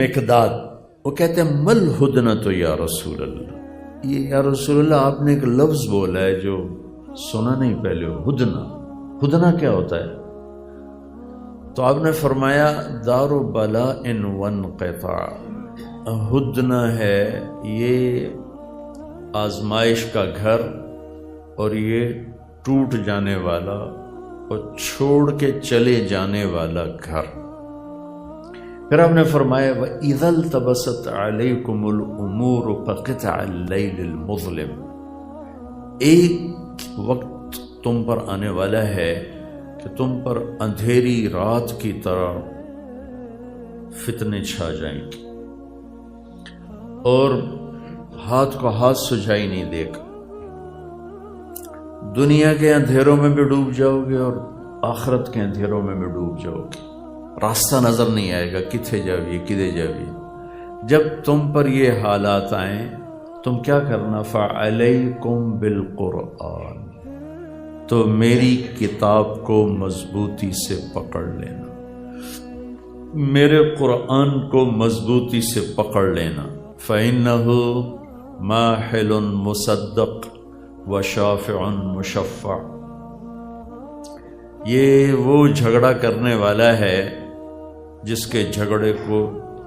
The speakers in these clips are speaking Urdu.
مقداد وہ کہتے ہیں مل ہدنہ تو یا رسول اللہ، یہ یا رسول اللہ آپ نے ایک لفظ بولا ہے جو سنا نہیں پہلے، ہدنہ۔ ہدنہ کیا ہوتا ہے؟ تو آپ نے فرمایا دار بلاء وانقطاع، ہدنہ ہے یہ آزمائش کا گھر اور یہ ٹوٹ جانے والا اور چھوڑ کے چلے جانے والا گھر۔ پھر آپ نے فرمایا وَإِذَا الْتَبَسَتْ عَلَيْكُمُ الْأُمُورُ فَقِطَعَ اللَّيْلِ الْمُظْلِمِ، ایک وقت تم پر آنے والا ہے کہ تم پر اندھیری رات کی طرح فتنے چھا جائیں گے اور ہاتھ کو ہاتھ سجائی نہیں دے گا، دنیا کے اندھیروں میں بھی ڈوب جاؤ گے اور آخرت کے اندھیروں میں بھی ڈوب جاؤ گے، راستہ نظر نہیں آئے گا کتھے جاویے کدے جاویے۔ جب تم پر یہ حالات آئیں تم کیا کرنا؟ فَعَلَيْكُمْ بِالْقُرْآنِ، تو میری کتاب کو مضبوطی سے پکڑ لینا، میرے قرآن کو مضبوطی سے پکڑ لینا۔ فَإِنَّهُ مَاحِلٌ مُصَدَّقٌ وَشَافِعٌ مُشَفَّعٌ، یہ وہ جھگڑا کرنے والا ہے جس کے جھگڑے کو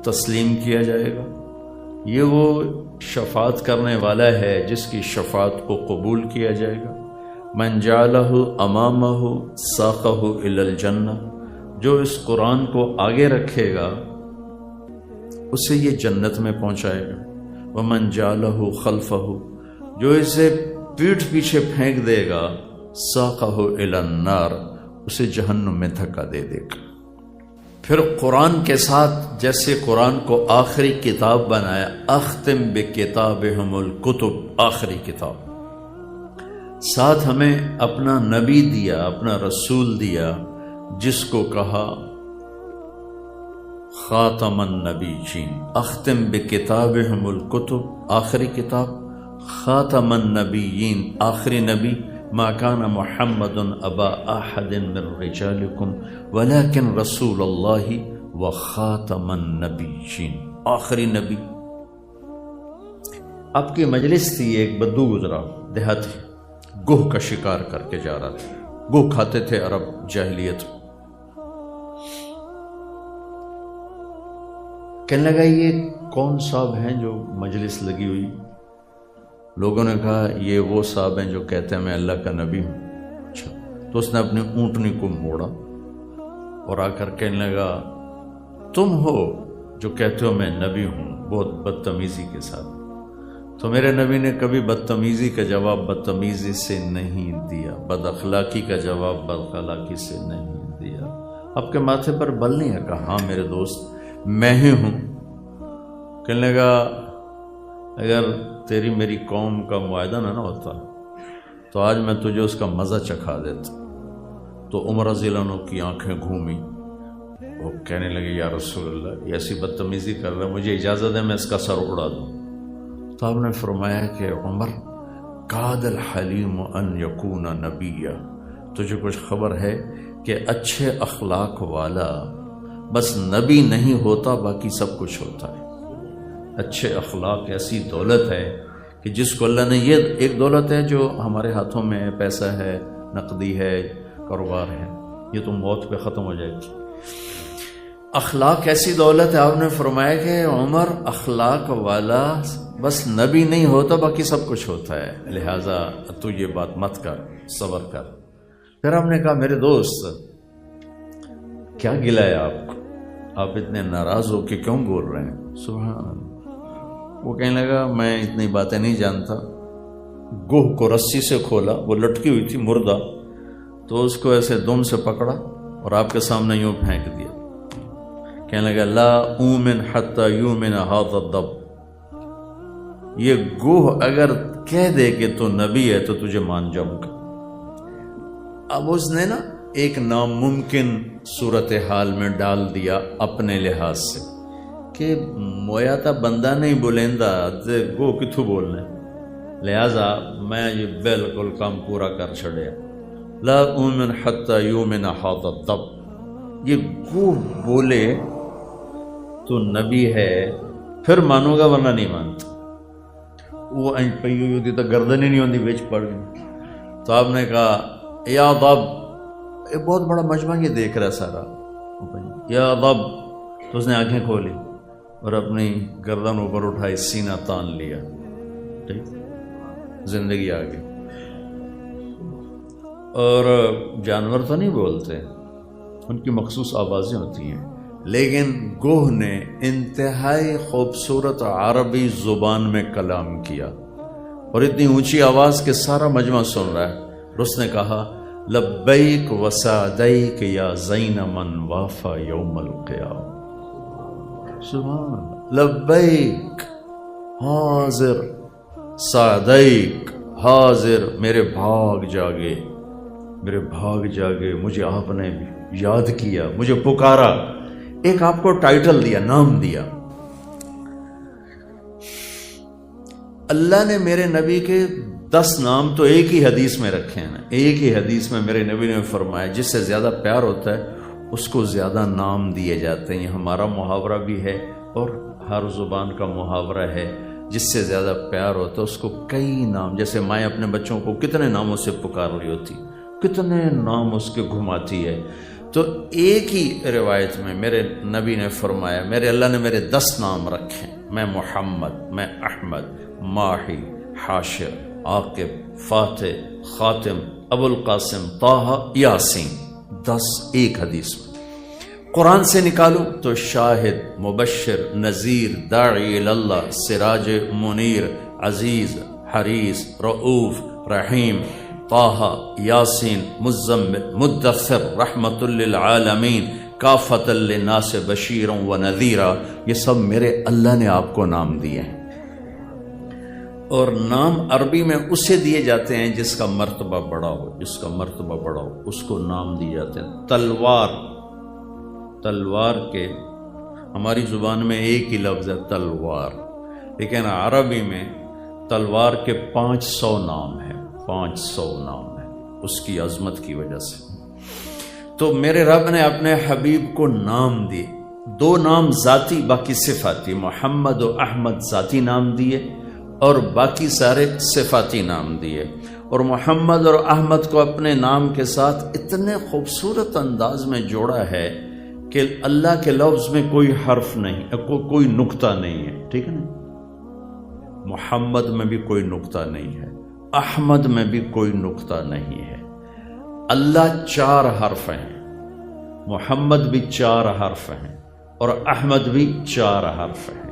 تسلیم کیا جائے گا، یہ وہ شفاعت کرنے والا ہے جس کی شفاعت کو قبول کیا جائے گا۔ من جعلہ امامہ ساقہ الی الجنہ، جو اس قرآن کو آگے رکھے گا اسے یہ جنت میں پہنچائے گا۔ ومن جعلہ خلفہ، جو اسے پیٹھ پیچھے پھینک دے گا ساقہ الی النار، اسے جہنم میں دھکا دے دے گا۔ پھر قرآن کے ساتھ جیسے قرآن کو آخری کتاب بنایا، اختم بکتابہم الکتب، آخری کتاب، ساتھ ہمیں اپنا نبی دیا، اپنا رسول دیا جس کو کہا خاتم النبیین، اختم بکتابہم الکتب، آخری کتاب، خاتم النبیین، آخری نبی، ما کان محمد ابا احد من رجالکم ولکن رسول اللہ وخاتم النبیین، آخری نبی۔ آپ کی مجلس تھی، ایک بدو گزرا دیہاتی، گوہ کا شکار کر کے جا رہا تھا، گوہ کھاتے تھے عرب جاہلیت۔ کہنے لگا یہ کون صاحب ہیں جو مجلس لگی ہوئی؟ لوگوں نے کہا یہ وہ صاحب ہیں جو کہتے ہیں میں اللہ کا نبی ہوں۔ اچھا، تو اس نے اپنی اونٹنی کو موڑا اور آ کر کہنے لگا تم ہو جو کہتے ہو میں نبی ہوں، بہت بدتمیزی کے ساتھ۔ تو میرے نبی نے کبھی بدتمیزی کا جواب بدتمیزی سے نہیں دیا، بد اخلاقی کا جواب بد اخلاقی سے نہیں دیا۔ آپ کے ماتھے پر بل نہیں ہے؟ کہا ہاں میرے دوست میں ہی ہوں۔ کہنے لگا اگر تیری میری قوم کا معاہدہ نہ ہوتا تو آج میں تجھے اس کا مزہ چکھا دیتا۔ تو عمر رضی اللہ عنہ کی آنکھیں گھومی، وہ کہنے لگے یا رسول اللہ یہ ایسی بدتمیزی کر رہا ہے، مجھے اجازت ہے میں اس کا سر اڑا دوں۔ تو آپ نے فرمایا کہ عمر کاد الحلیم ان یکون نبیا، تجھے کچھ خبر ہے کہ اچھے اخلاق والا بس نبی نہیں ہوتا باقی سب کچھ ہوتا ہے۔ اچھے اخلاق ایسی دولت ہے کہ جس کو اللہ نے، یہ ایک دولت ہے جو ہمارے ہاتھوں میں ہے، پیسہ ہے، نقدی ہے، کاروبار ہے، یہ تو موت پہ ختم ہو جائے گی۔ اخلاق ایسی دولت ہے، آپ نے فرمایا کہ عمر اخلاق والا بس نبی نہیں ہوتا باقی سب کچھ ہوتا ہے، لہٰذا تو یہ بات مت کر، صبر کر۔ پھر آپ نے کہا میرے دوست کیا گلا ہے آپ کو، آپ اتنے ناراض ہو کہ کیوں بول رہے ہیں؟ سبحان اللہ۔ وہ کہنے لگا میں اتنی باتیں نہیں جانتا، گوہ کو رسی سے کھولا، وہ لٹکی ہوئی تھی مردہ، تو اس کو ایسے دم سے پکڑا اور آپ کے سامنے یوں پھینک دیا۔ کہنے لگا لا اومن حتی یومن ھذا الضب، یہ گوہ اگر کہہ دے کہ تو نبی ہے تو تجھے مان جاؤں گا۔ اب اس نے نا ایک ناممکن صورتحال میں ڈال دیا اپنے لحاظ سے کہ مویا تا بندہ نہیں بولیندا گو کتھو بولنے، لہذا میں یہ بالکل کام پورا کر چھڑیا۔ لا اومن حتی یومن ھذا الضب، یہ گو بولے تو نبی ہے پھر مانو گا ورنہ نہیں مانتا. وہ انج پئی ہوئی ہوتی تو گردن ہی نہیں ہوتی بچ پڑ گئی. تو آپ نے کہا یا ضب، ایک بہت بڑا مجمع یہ دیکھ رہا ہے سارا، یا ضب. تو اس نے آنکھیں کھولی اور اپنی گردن اوپر اٹھائی، سینہ تان لیا. ٹھیک، زندگی آ گئی. اور جانور تو نہیں بولتے، ان کی مخصوص آوازیں ہوتی ہیں، لیکن گوہ نے انتہائی خوبصورت عربی زبان میں کلام کیا اور اتنی اونچی آواز کہ سارا مجمع سن رہا ہے. اور اس نے کہا لبیک وسعدیک یا زین من وافا یوم القیامہ. سبحان، لبیک حاضر، سعدیک حاضر، میرے بھاگ جاگے، میرے بھاگ جاگے، مجھے آپ نے یاد کیا، مجھے پکارا. ایک آپ کو ٹائٹل دیا، نام دیا. اللہ نے میرے نبی کے 10 نام تو ایک ہی حدیث میں رکھے ہیں. ایک ہی حدیث میں میرے نبی نے فرمایا جس سے زیادہ پیار ہوتا ہے اس کو زیادہ نام دیے جاتے ہیں. یہ ہمارا محاورہ بھی ہے اور ہر زبان کا محاورہ ہے. جس سے زیادہ پیار ہوتا ہے اس کو کئی نام، جیسے مائیں اپنے بچوں کو کتنے ناموں سے پکار رہی ہوتی، کتنے نام اس کے گھماتی ہے. تو ایک ہی روایت میں میرے نبی نے فرمایا میرے اللہ نے میرے 10 نام رکھے، میں محمد، میں احمد، ماہی، حاشر، عاقب، فاتح، خاتم، ابو القاسم، طٰہٰ، یاسین. 10 ایک حدیث میں. قرآن سے نکالو تو شاہد، مبشر، نذیر، داعی اللہ، سراج منیر، عزیز، حریص، رؤوف، رحیم، طٰہٰ، یاسین، مزمل، مدثر، رحمت للعالمین، کافۃ للناس بشیرا و نذیرا. یہ سب میرے اللہ نے آپ کو نام دیے ہیں. اور نام عربی میں اسے دیے جاتے ہیں جس کا مرتبہ بڑا ہو، جس کا مرتبہ بڑا ہو اس کو نام دیے جاتے ہیں. تلوار، تلوار کے ہماری زبان میں ایک ہی لفظ ہے تلوار، لیکن عربی میں تلوار کے 500 نام ہیں. 500 نام ہیں اس کی عظمت کی وجہ سے. تو میرے رب نے اپنے حبیب کو نام دیے. 2 نام ذاتی، باقی صفاتی. محمد و احمد ذاتی نام دیے اور باقی سارے صفاتی نام دیے. اور محمد اور احمد کو اپنے نام کے ساتھ اتنے خوبصورت انداز میں جوڑا ہے کہ اللہ کے لفظ میں کوئی حرف نہیں، کوئی نقطہ نہیں ہے. ٹھیک ہے نا؟ محمد میں بھی کوئی نقطہ نہیں ہے، احمد میں بھی کوئی نقطہ نہیں ہے. اللہ 4 حرف ہیں، محمد بھی 4 حرف ہیں اور احمد بھی 4 حرف ہیں.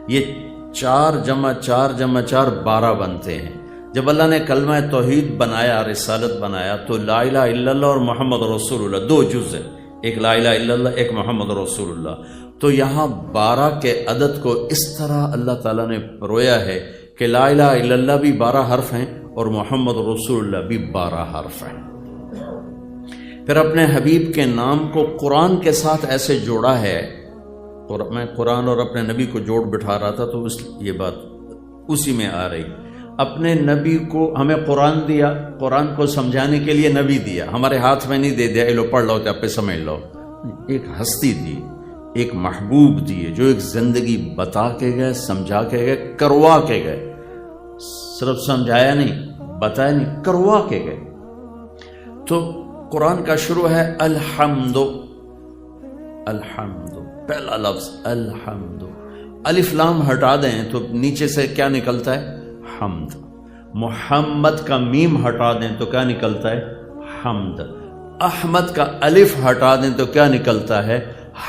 یہ 4 جمع 4 جمع 4 12 بنتے ہیں. جب اللہ نے کلمہ توحید بنایا، رسالت بنایا، تو لا الہ الا اللہ اور محمد رسول اللہ 2 جز ہیں، ایک لا الہ الا اللہ، ایک محمد رسول اللہ. تو یہاں 12 کے عدد کو اس طرح اللہ تعالیٰ نے پرویا ہے کہ لا الہ الا اللہ بھی 12 حرف ہیں اور محمد رسول اللہ بھی 12 حرف ہیں. پھر اپنے حبیب کے نام کو قرآن کے ساتھ ایسے جوڑا ہے، اور میں قرآن اور اپنے نبی کو جوڑ بٹھا رہا تھا تو یہ بات اسی میں آ رہی. اپنے نبی کو ہمیں قرآن دیا، قرآن کو سمجھانے کے لیے نبی دیا، ہمارے ہاتھ میں نہیں دے دیا اے لو پڑھ لو تو آپ پہ سمجھ لو. ایک ہستی دی، ایک محبوب دیے جو ایک زندگی بتا کے گئے، سمجھا کے گئے، کروا کے گئے. صرف سمجھایا نہیں، بتایا نہیں، کروا کے گئے. تو قرآن کا شروع ہے الحمد. الحمد پہلا لفظ الحمد. الف لام ہٹا دیں تو نیچے سے کیا نکلتا ہے؟ حمد. محمد کا میم ہٹا دیں تو کیا نکلتا ہے؟ حمد. احمد کا الف ہٹا دیں تو کیا نکلتا ہے؟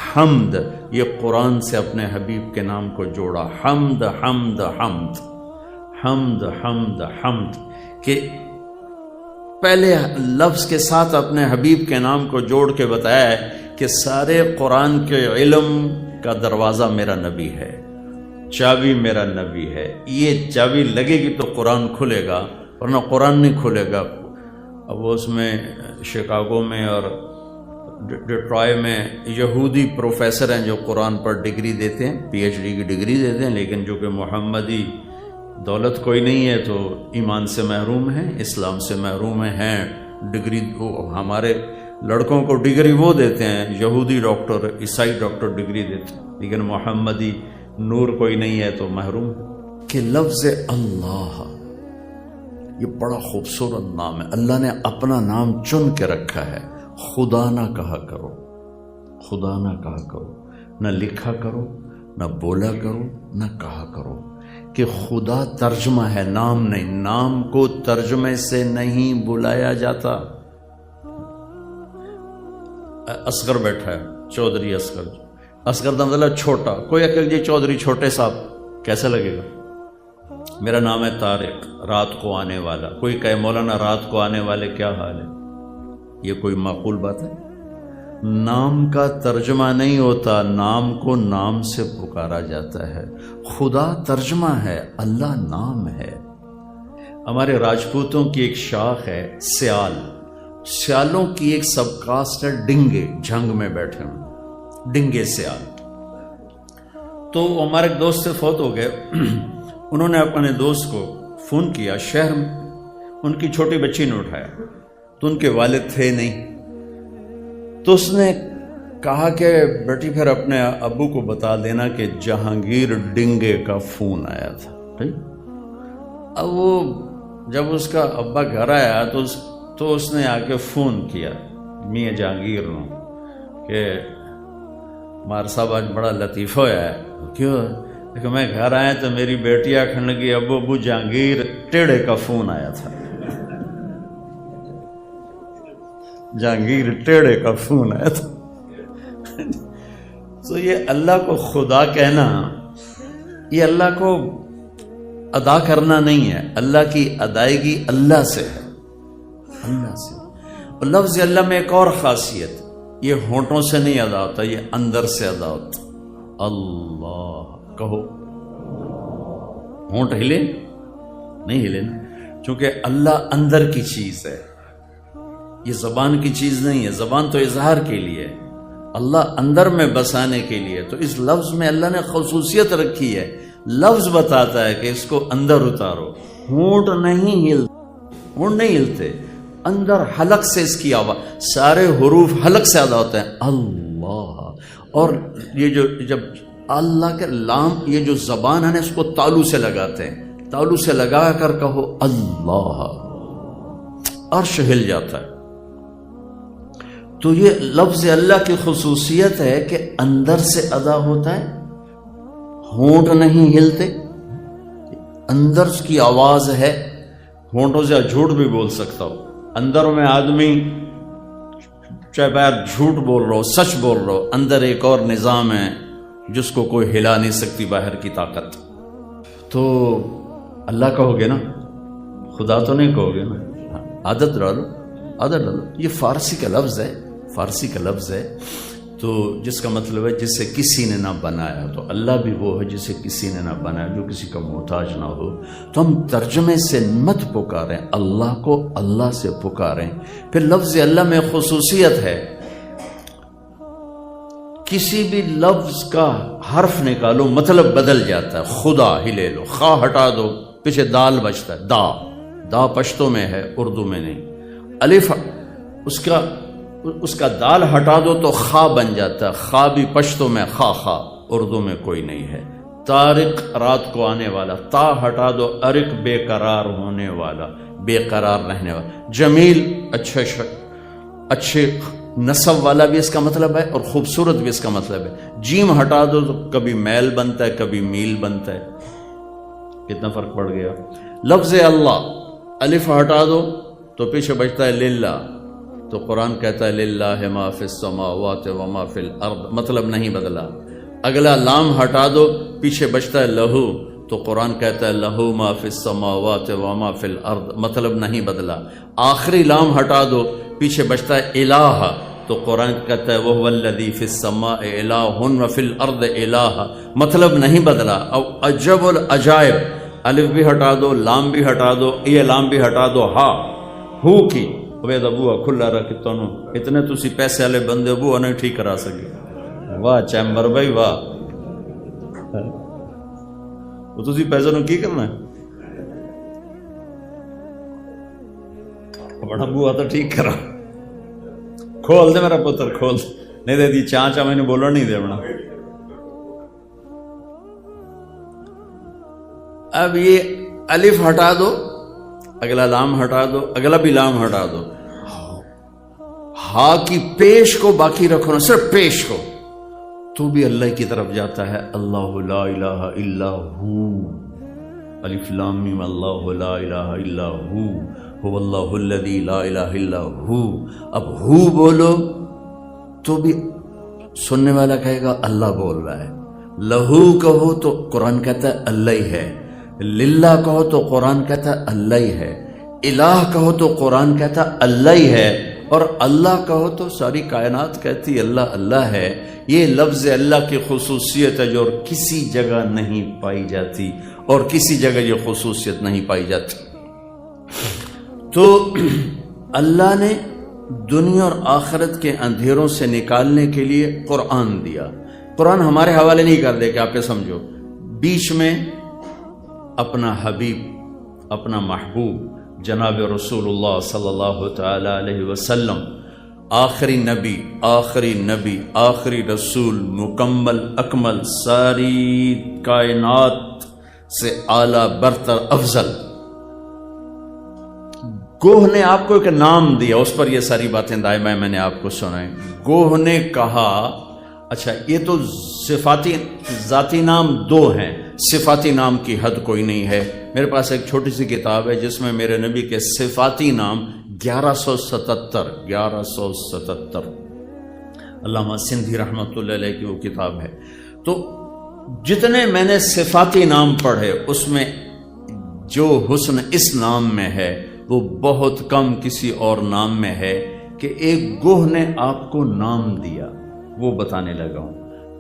حمد. یہ قرآن سے اپنے حبیب کے نام کو جوڑا، حمد حمد حمد حمد حمد حمد، کہ پہلے لفظ کے ساتھ اپنے حبیب کے نام کو جوڑ کے بتایا ہے کہ سارے قرآن کے علم کا دروازہ میرا نبی ہے، چابی میرا نبی ہے. یہ چابی لگے گی تو قرآن کھلے گا، ورنہ قرآن نہیں کھلے گا. اب اس میں شکاگو میں اور ڈیٹرائٹ میں یہودی پروفیسر ہیں جو قرآن پر ڈگری دیتے ہیں، پی ایچ ڈی کی ڈگری دیتے ہیں، لیکن جو کہ محمدی دولت کوئی نہیں ہے تو ایمان سے محروم ہیں، اسلام سے محروم ہیں. ڈگری ہمارے لڑکوں کو ڈگری وہ دیتے ہیں، یہودی ڈاکٹر، عیسائی ڈاکٹر ڈگری دیتے ہیں، لیکن محمدی نور کوئی نہیں ہے تو محروم۔ کہ لفظ اللہ یہ بڑا خوبصورت نام ہے، اللہ نے اپنا نام چن کے رکھا ہے۔ خدا نہ کہا کرو، خدا نہ کہا کرو، نہ لکھا کرو، نہ بولا کرو، نہ کہا کرو، کہ خدا ترجمہ ہے، نام نہیں۔ نام کو ترجمے سے نہیں بلایا جاتا۔ اصغر بیٹھا ہے، چودھری اصغر، اصغر کا مطلب چھوٹا۔ کوئی اکل جی چودھری چھوٹے صاحب کیسا لگے گا؟ میرا نام ہے طارق، رات کو آنے والا۔ کوئی کہے مولانا رات کو آنے والے کیا حال ہے؟ یہ کوئی معقول بات ہے؟ نام کا ترجمہ نہیں ہوتا، نام کو نام سے پکارا جاتا ہے۔ خدا ترجمہ ہے، اللہ نام ہے۔ ہمارے راجپوتوں کی ایک شاخ ہے سیال، سیالوں کی ایک سب کاسٹ ہے ڈنگے، جنگ میں بیٹھے ہیں ڈنگے سیال۔ تو ہمارے ایک دوست سے فوت ہو گئے، انہوں نے اپنے دوست کو فون کیا شہر میں، ان کی چھوٹی بچی نے اٹھایا تو ان کے والد تھے نہیں، تو اس نے کہا کہ بیٹی پھر اپنے ابو کو بتا دینا کہ جہانگیر ڈنگے کا فون آیا تھا۔ ٹھیک؟ اب وہ جب اس کا ابا گھر آیا تو اس نے آ کے فون کیا میاں جہانگیر نے کہ مار صاحب آج بڑا لطیفہ ہوا ہے۔ کیوں؟ کہ میں گھر آیا تو میری بیٹی آخر لگی ابو جہانگیر ٹیڑے کا فون آیا تھا۔ جہانگیر ٹیڑے کا فون آیا تھا۔ تو یہ اللہ کو خدا کہنا، یہ اللہ کو ادا کرنا نہیں ہے، اللہ کی ادائیگی اللہ سے ہے، اللہ سے۔ اور لفظ اللہ میں ایک اور خاصیت، یہ ہونٹوں سے نہیں ادا ہوتا، یہ اندر سے ادا ہوتا۔ اللہ کہو، ہونٹ ہلے نہیں ہلے نا، چونکہ اللہ اندر کی چیز ہے، یہ زبان کی چیز نہیں ہے۔ زبان تو اظہار کے لیے، اللہ اندر میں بسانے کے لیے۔ تو اس لفظ میں اللہ نے خصوصیت رکھی ہے، لفظ بتاتا ہے کہ اس کو اندر اتارو۔ ہونٹ نہیں ہلتے، ہونٹ نہیں ہلتے، اندر حلق سے اس کی آواز، سارے حروف حلق سے ادا ہوتے ہیں اللہ۔ اور یہ جو جب اللہ کے لام، یہ جو زبان ہے نا، اس کو تالو سے لگاتے ہیں، تالو سے لگا کر کہو اللہ، عرش ہل جاتا ہے۔ تو یہ لفظ اللہ کی خصوصیت ہے کہ اندر سے ادا ہوتا ہے، ہونٹ نہیں ہلتے، اندر کی آواز ہے۔ ہونٹوں سے جھوٹ بھی بول سکتا ہو، اندر میں آدمی چاہے باہر جھوٹ بول رہا ہو سچ بول رہا ہو، اندر ایک اور نظام ہے جس کو کوئی ہلا نہیں سکتی باہر کی طاقت۔ تو اللہ کہو گے نا، خدا تو نہیں کہو گے نا، عادت ڈالو، عادت ڈالو۔ یہ فارسی کا لفظ ہے، فارسی کا لفظ ہے، تو جس کا مطلب ہے جسے کسی نے نہ بنایا۔ تو اللہ بھی وہ ہے جسے کسی نے نہ بنایا، جو کسی کا محتاج نہ ہو۔ تو ہم ترجمے سے مت پکاریں اللہ کو، اللہ سے پکاریں۔ پھر لفظ اللہ میں خصوصیت ہے، کسی بھی لفظ کا حرف نکالو مطلب بدل جاتا ہے۔ خدا ہی لے لو، خا ہٹا دو پیچھے دال بچتا ہے، دا، دا پشتو میں ہے اردو میں نہیں۔ الف اس کا دال ہٹا دو تو خا بن جاتا ہے، خا بھی پشتو میں خا، خا اردو میں کوئی نہیں ہے۔ طارق رات کو آنے والا، تا ہٹا دو، ارق بے قرار ہونے والا، بے قرار رہنے والا۔ جمیل اچھے نصب والا بھی اس کا مطلب ہے، اور خوبصورت بھی اس کا مطلب ہے۔ جیم ہٹا دو تو کبھی میل بنتا ہے، کبھی میل بنتا ہے۔ کتنا فرق پڑ گیا؟ لفظ اللہ، الف ہٹا دو تو پیچھے بچتا ہے للہ، تو قرآن کہتا ہے للہ ما فی السماوات و ما فی الارض، مطلب نہیں بدلا۔ اگلا لام ہٹا دو پیچھے بچتا ہے لہو، تو قرآن کہتا ہے لہو ما فی السماوات و ما فی الارض، مطلب نہیں بدلا۔ آخری لام ہٹا دو پیچھے بچتا ہے الہ، تو قرآن کہتا ہے وہو الذی فی السماء الہ و فی الارض الہ، مطلب نہیں بدلا۔ او عجب العجائب، الف بھی ہٹا دو، لام بھی ہٹا دو، یہ لام بھی ہٹا دو، ہا ہو کی وید ابوا کھلا رکھ تنو، اتنے تسی پیسے والے بندے ابوا نہیں ٹھیک کرا سکے۔ واہ چیمبر بھائی واہ، وہ تسی پیسے نو کی کرنا ہے؟ بڑا ابوا تو ٹھیک کرا۔ کھول دے میرا پتر کھول نہیں دے دی چانچا میں نے بولنا نہیں دے بنا. اب یہ الف ہٹا دو, اگلا لام ہٹا دو, اگلا بھی لام ہٹا دو, ہا کی پیش کو باقی رکھو نا, صرف پیش کو, تو بھی اللہ کی طرف جاتا ہے. اللہ لا الہ الا ہو, الف لام میم, اللہ لا الہ الا ہو, هو اللہ الذی لا الہ الا ہو. اب ہو بولو تو بھی سننے والا کہے گا اللہ بول رہا ہے. لہو کہو تو قرآن کہتا ہے اللہ ہی ہے. للہ کہو تو قرآن کہتا ہے اللہ ہی ہے. الہ کہو تو قرآن کہتا ہے اللہ ہی ہے. اور اللہ کہو تو ساری کائنات کہتی اللہ اللہ ہے. یہ لفظ اللہ کی خصوصیت ہے جو اور کسی جگہ نہیں پائی جاتی, اور کسی جگہ یہ خصوصیت نہیں پائی جاتی. تو اللہ نے دنیا اور آخرت کے اندھیروں سے نکالنے کے لیے قرآن دیا. قرآن ہمارے حوالے نہیں کر دے کہ آپ کے سمجھو, بیچ میں اپنا حبیب, اپنا محبوب جناب رسول اللہ صلی اللہ تعالی علیہ وسلم, آخری نبی, آخری رسول, مکمل اکمل, ساری کائنات سے اعلیٰ برتر افضل. گوہ نے آپ کو ایک نام دیا, اس پر یہ ساری باتیں دائمہ میں نے آپ کو سنائیں. گوہ نے کہا اچھا یہ تو صفاتی ذاتی نام دو ہیں, صفاتی نام کی حد کوئی نہیں ہے. میرے پاس ایک چھوٹی سی کتاب ہے جس میں میرے نبی کے صفاتی نام 1177 علامہ سندھی رحمۃ اللہ علیہ کی وہ کتاب ہے. تو جتنے میں نے صفاتی نام پڑھے اس میں جو حسن اس نام میں ہے وہ بہت کم کسی اور نام میں ہے کہ ایک گوہ نے آپ کو نام دیا. وہ بتانے لگا ہوں.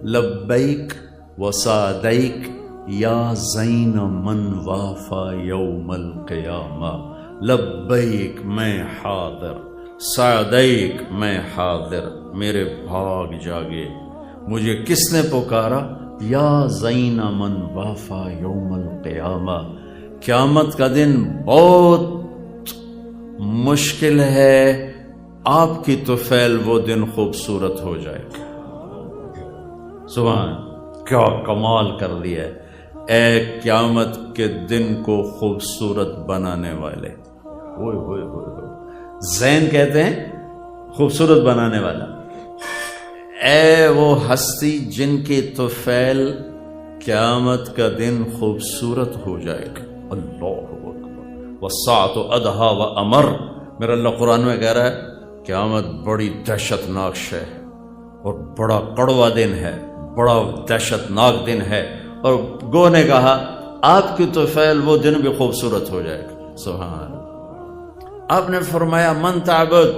لبیک وسعدیک یا زین من وافا یوم القیامہ. لبیک میں حاضر, سعدیک میں حاضر, میرے بھاگ جاگے. مجھے کس نے پکارا؟ یا زین من وافا یوم القیامہ. قیامت کا دن بہت مشکل ہے, آپ کی طفیل وہ دن خوبصورت ہو جائے. سبحان, کیا کمال کر دیا ہے. اے قیامت کے دن کو خوبصورت بنانے والے. ہوئے ہوئے ہوئے ہوئے, زین کہتے ہیں خوبصورت بنانے والا. اے وہ ہستی جن کی طفیل قیامت کا دن خوبصورت ہو جائے گا. اللہ اکبر. والساعۃ ادہا و امر. میرا اللہ قرآن میں کہہ رہا ہے قیامت بڑی دہشت ناک ہے اور بڑا کڑوا دن ہے, بڑا دہشت ناک دن ہے. اور گو نے کہا آپ کی طفیل وہ دن بھی خوبصورت ہو جائے گا. سبحان. آپ نے فرمایا من تعبد,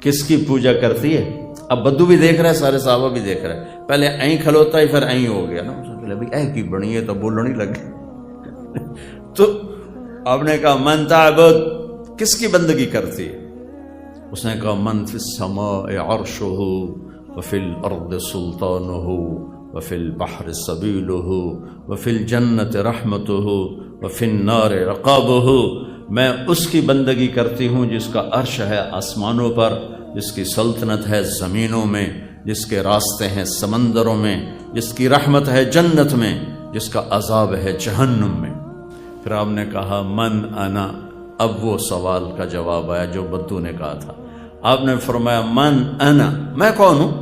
کس کی پوجا کرتی ہے؟ اب بدو بھی دیکھ رہا ہے, سارے صحابہ بھی دیکھ رہے ہیں. پہلے این کھلوتا ہے پھر این ہو گیا نا, اے کی بنی ہے تو بولنے لگے. تو آپ نے کہا من تعبد, کس کی بندگی کرتی ہے؟ اس نے کہا من فی السماء عرشہ وفی الارض سلطانہ وفی البحر سبیلہ وفی الجنت رحمتہ وفی النار عقابہ. میں اس کی بندگی کرتی ہوں جس کا عرش ہے آسمانوں پر, جس کی سلطنت ہے زمینوں میں, جس کے راستے ہیں سمندروں میں, جس کی رحمت ہے جنت میں, جس کا عذاب ہے جہنم میں. پھر آپ نے کہا من انا. اب وہ سوال کا جواب آیا جو بدو نے کہا تھا. آپ نے فرمایا من انا, میں کون ہوں؟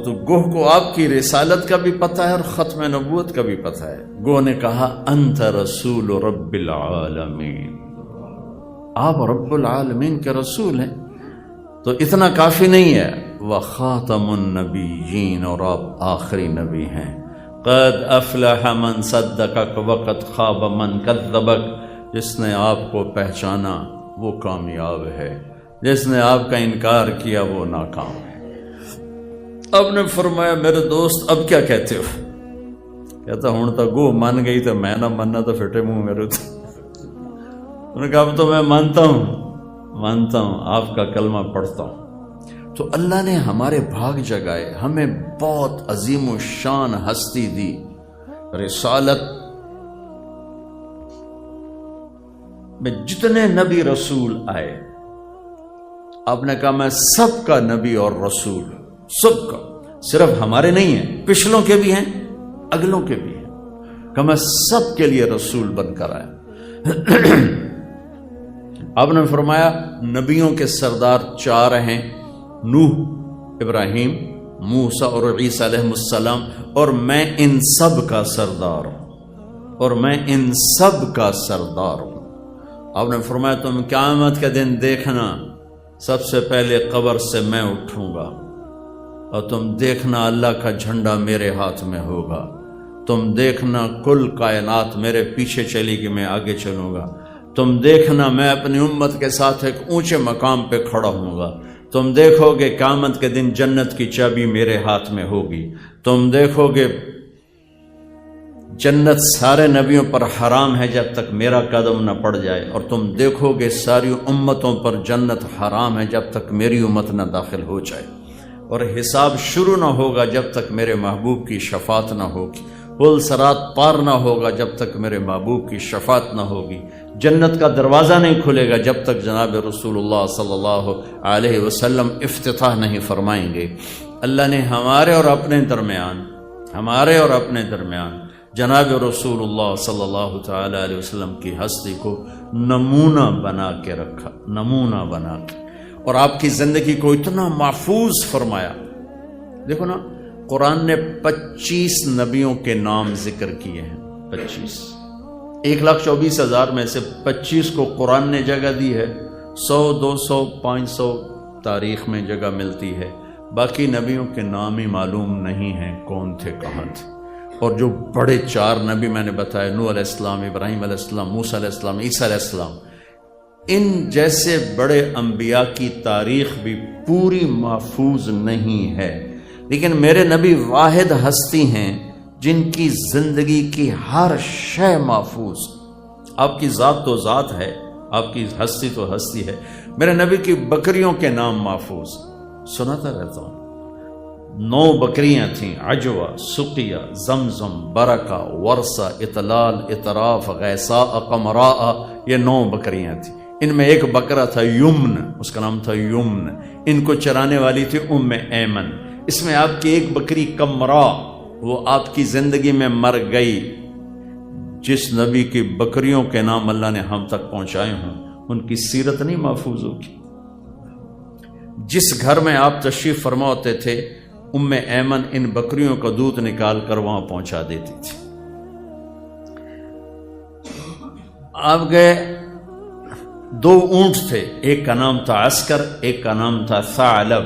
تو گوہ کو آپ کی رسالت کا بھی پتہ ہے اور ختم نبوت کا بھی پتہ ہے. گوہ نے کہا انت رسول رب العالمین, آپ رب العالمین کے رسول ہیں. تو اتنا کافی نہیں ہے, وخاتم النبیین, اور آپ آخری نبی ہیں. قد افلح من صدقک وقد خاب من کذبک. جس نے آپ کو پہچانا وہ کامیاب ہے, جس نے آپ کا انکار کیا وہ ناکام ہے. اب نے فرمایا میرے دوست اب کیا کہتے ہو؟ کہتا ہوں تو گو مان گئی تو میں نہ ماننا تو پھٹے منہ میرے تھے. انہوں نے کہا اب تو میں مانتا ہوں, آپ کا کلمہ پڑھتا ہوں. تو اللہ نے ہمارے بھاگ جگائے, ہمیں بہت عظیم و شان ہستی دی. رسالت میں جتنے نبی رسول آئے آپ نے کہا میں سب کا نبی اور رسول، سب کا، صرف ہمارے نہیں ہیں، پچھلوں کے بھی ہیں، اگلوں کے بھی ہیں، کہ میں سب کے لیے رسول بن کر آیا۔ آپ نے فرمایا نبیوں کے سردار 4 ہیں، نوح، ابراہیم، موسیٰ اور عیسیٰ علیہ السلام، اور میں ان سب کا سردار ہوں، اور میں ان سب کا سردار ہوں۔ آپ نے فرمایا تم قیامت کے دن دیکھنا سب سے پہلے قبر سے میں اٹھوں گا، اور تم دیکھنا اللہ کا جھنڈا میرے ہاتھ میں ہوگا، تم دیکھنا کل کائنات میرے پیچھے چلے گی، میں آگے چلوں گا، تم دیکھنا میں اپنی امت کے ساتھ ایک اونچے مقام پہ کھڑا ہوں گا، تم دیکھو گے قیامت کے دن جنت کی چابی میرے ہاتھ میں ہوگی، تم دیکھو گے جنت سارے نبیوں پر حرام ہے جب تک میرا قدم نہ پڑ جائے، اور تم دیکھو گے ساری امتوں پر جنت حرام ہے جب تک میری امت نہ داخل ہو جائے، اور حساب شروع نہ ہوگا جب تک میرے محبوب کی شفاعت نہ ہوگی، پل صراط پار نہ ہوگا جب تک میرے محبوب کی شفاعت نہ ہوگی، جنت کا دروازہ نہیں کھلے گا جب تک جناب رسول اللہ صلی اللہ علیہ وسلم افتتاح نہیں فرمائیں گے۔ اللہ نے ہمارے اور اپنے درمیان جناب رسول اللہ صلی اللہ تعالی علیہ وسلم کی ہستی کو نمونہ بنا کے رکھا، نمونہ بنا کے، اور آپ کی زندگی کو اتنا محفوظ فرمایا۔ دیکھو نا، قرآن نے 25 نبیوں کے نام ذکر کیے ہیں، 25، 1,24,000 میں سے 25 کو قرآن نے جگہ دی ہے، 100، 200، 500 تاریخ میں جگہ ملتی ہے، باقی نبیوں کے نام ہی معلوم نہیں ہیں کون تھے، کہاں تھے۔ اور جو بڑے 4 نبی میں نے بتایا، نوح علیہ السلام، ابراہیم علیہ السلام، موسیٰ علیہ السلام، عیسیٰ علیہ السلام، ان جیسے بڑے انبیاء کی تاریخ بھی پوری محفوظ نہیں ہے، لیکن میرے نبی واحد ہستی ہیں جن کی زندگی کی ہر شے محفوظ۔ آپ کی ذات تو ذات ہے، آپ کی ہستی تو ہستی ہے، میرے نبی کی بکریوں کے نام محفوظ، سناتا رہتا ہوں۔ 9 بکریاں تھیں، عجوہ، سقیہ، زمزم، برکہ، ورثہ، اطلال، اطراف، غیثاء، قمراء، یہ 9 بکریاں تھیں۔ ان میں ایک بکرا تھا یمن، اس کا نام تھا یمن، ان کو چرانے والی تھی ایمن۔ اس میں آپ کی ایک بکری قمرا، وہ آپ کی زندگی میں مر گئی۔ جس نبی کی بکریوں کے نام اللہ نے ہم تک پہنچائے ہوں، ان کی سیرت نہیں محفوظ ہوگی۔ جس گھر میں آپ تشریف فرما ہوتے تھے، ایمن ان بکریوں کا دودھ نکال کر وہاں پہنچا دیتی تھی۔ آپ گئے، 2 اونٹ تھے، ایک کا نام تھا عسکر، ایک کا نام تھا ثعلب،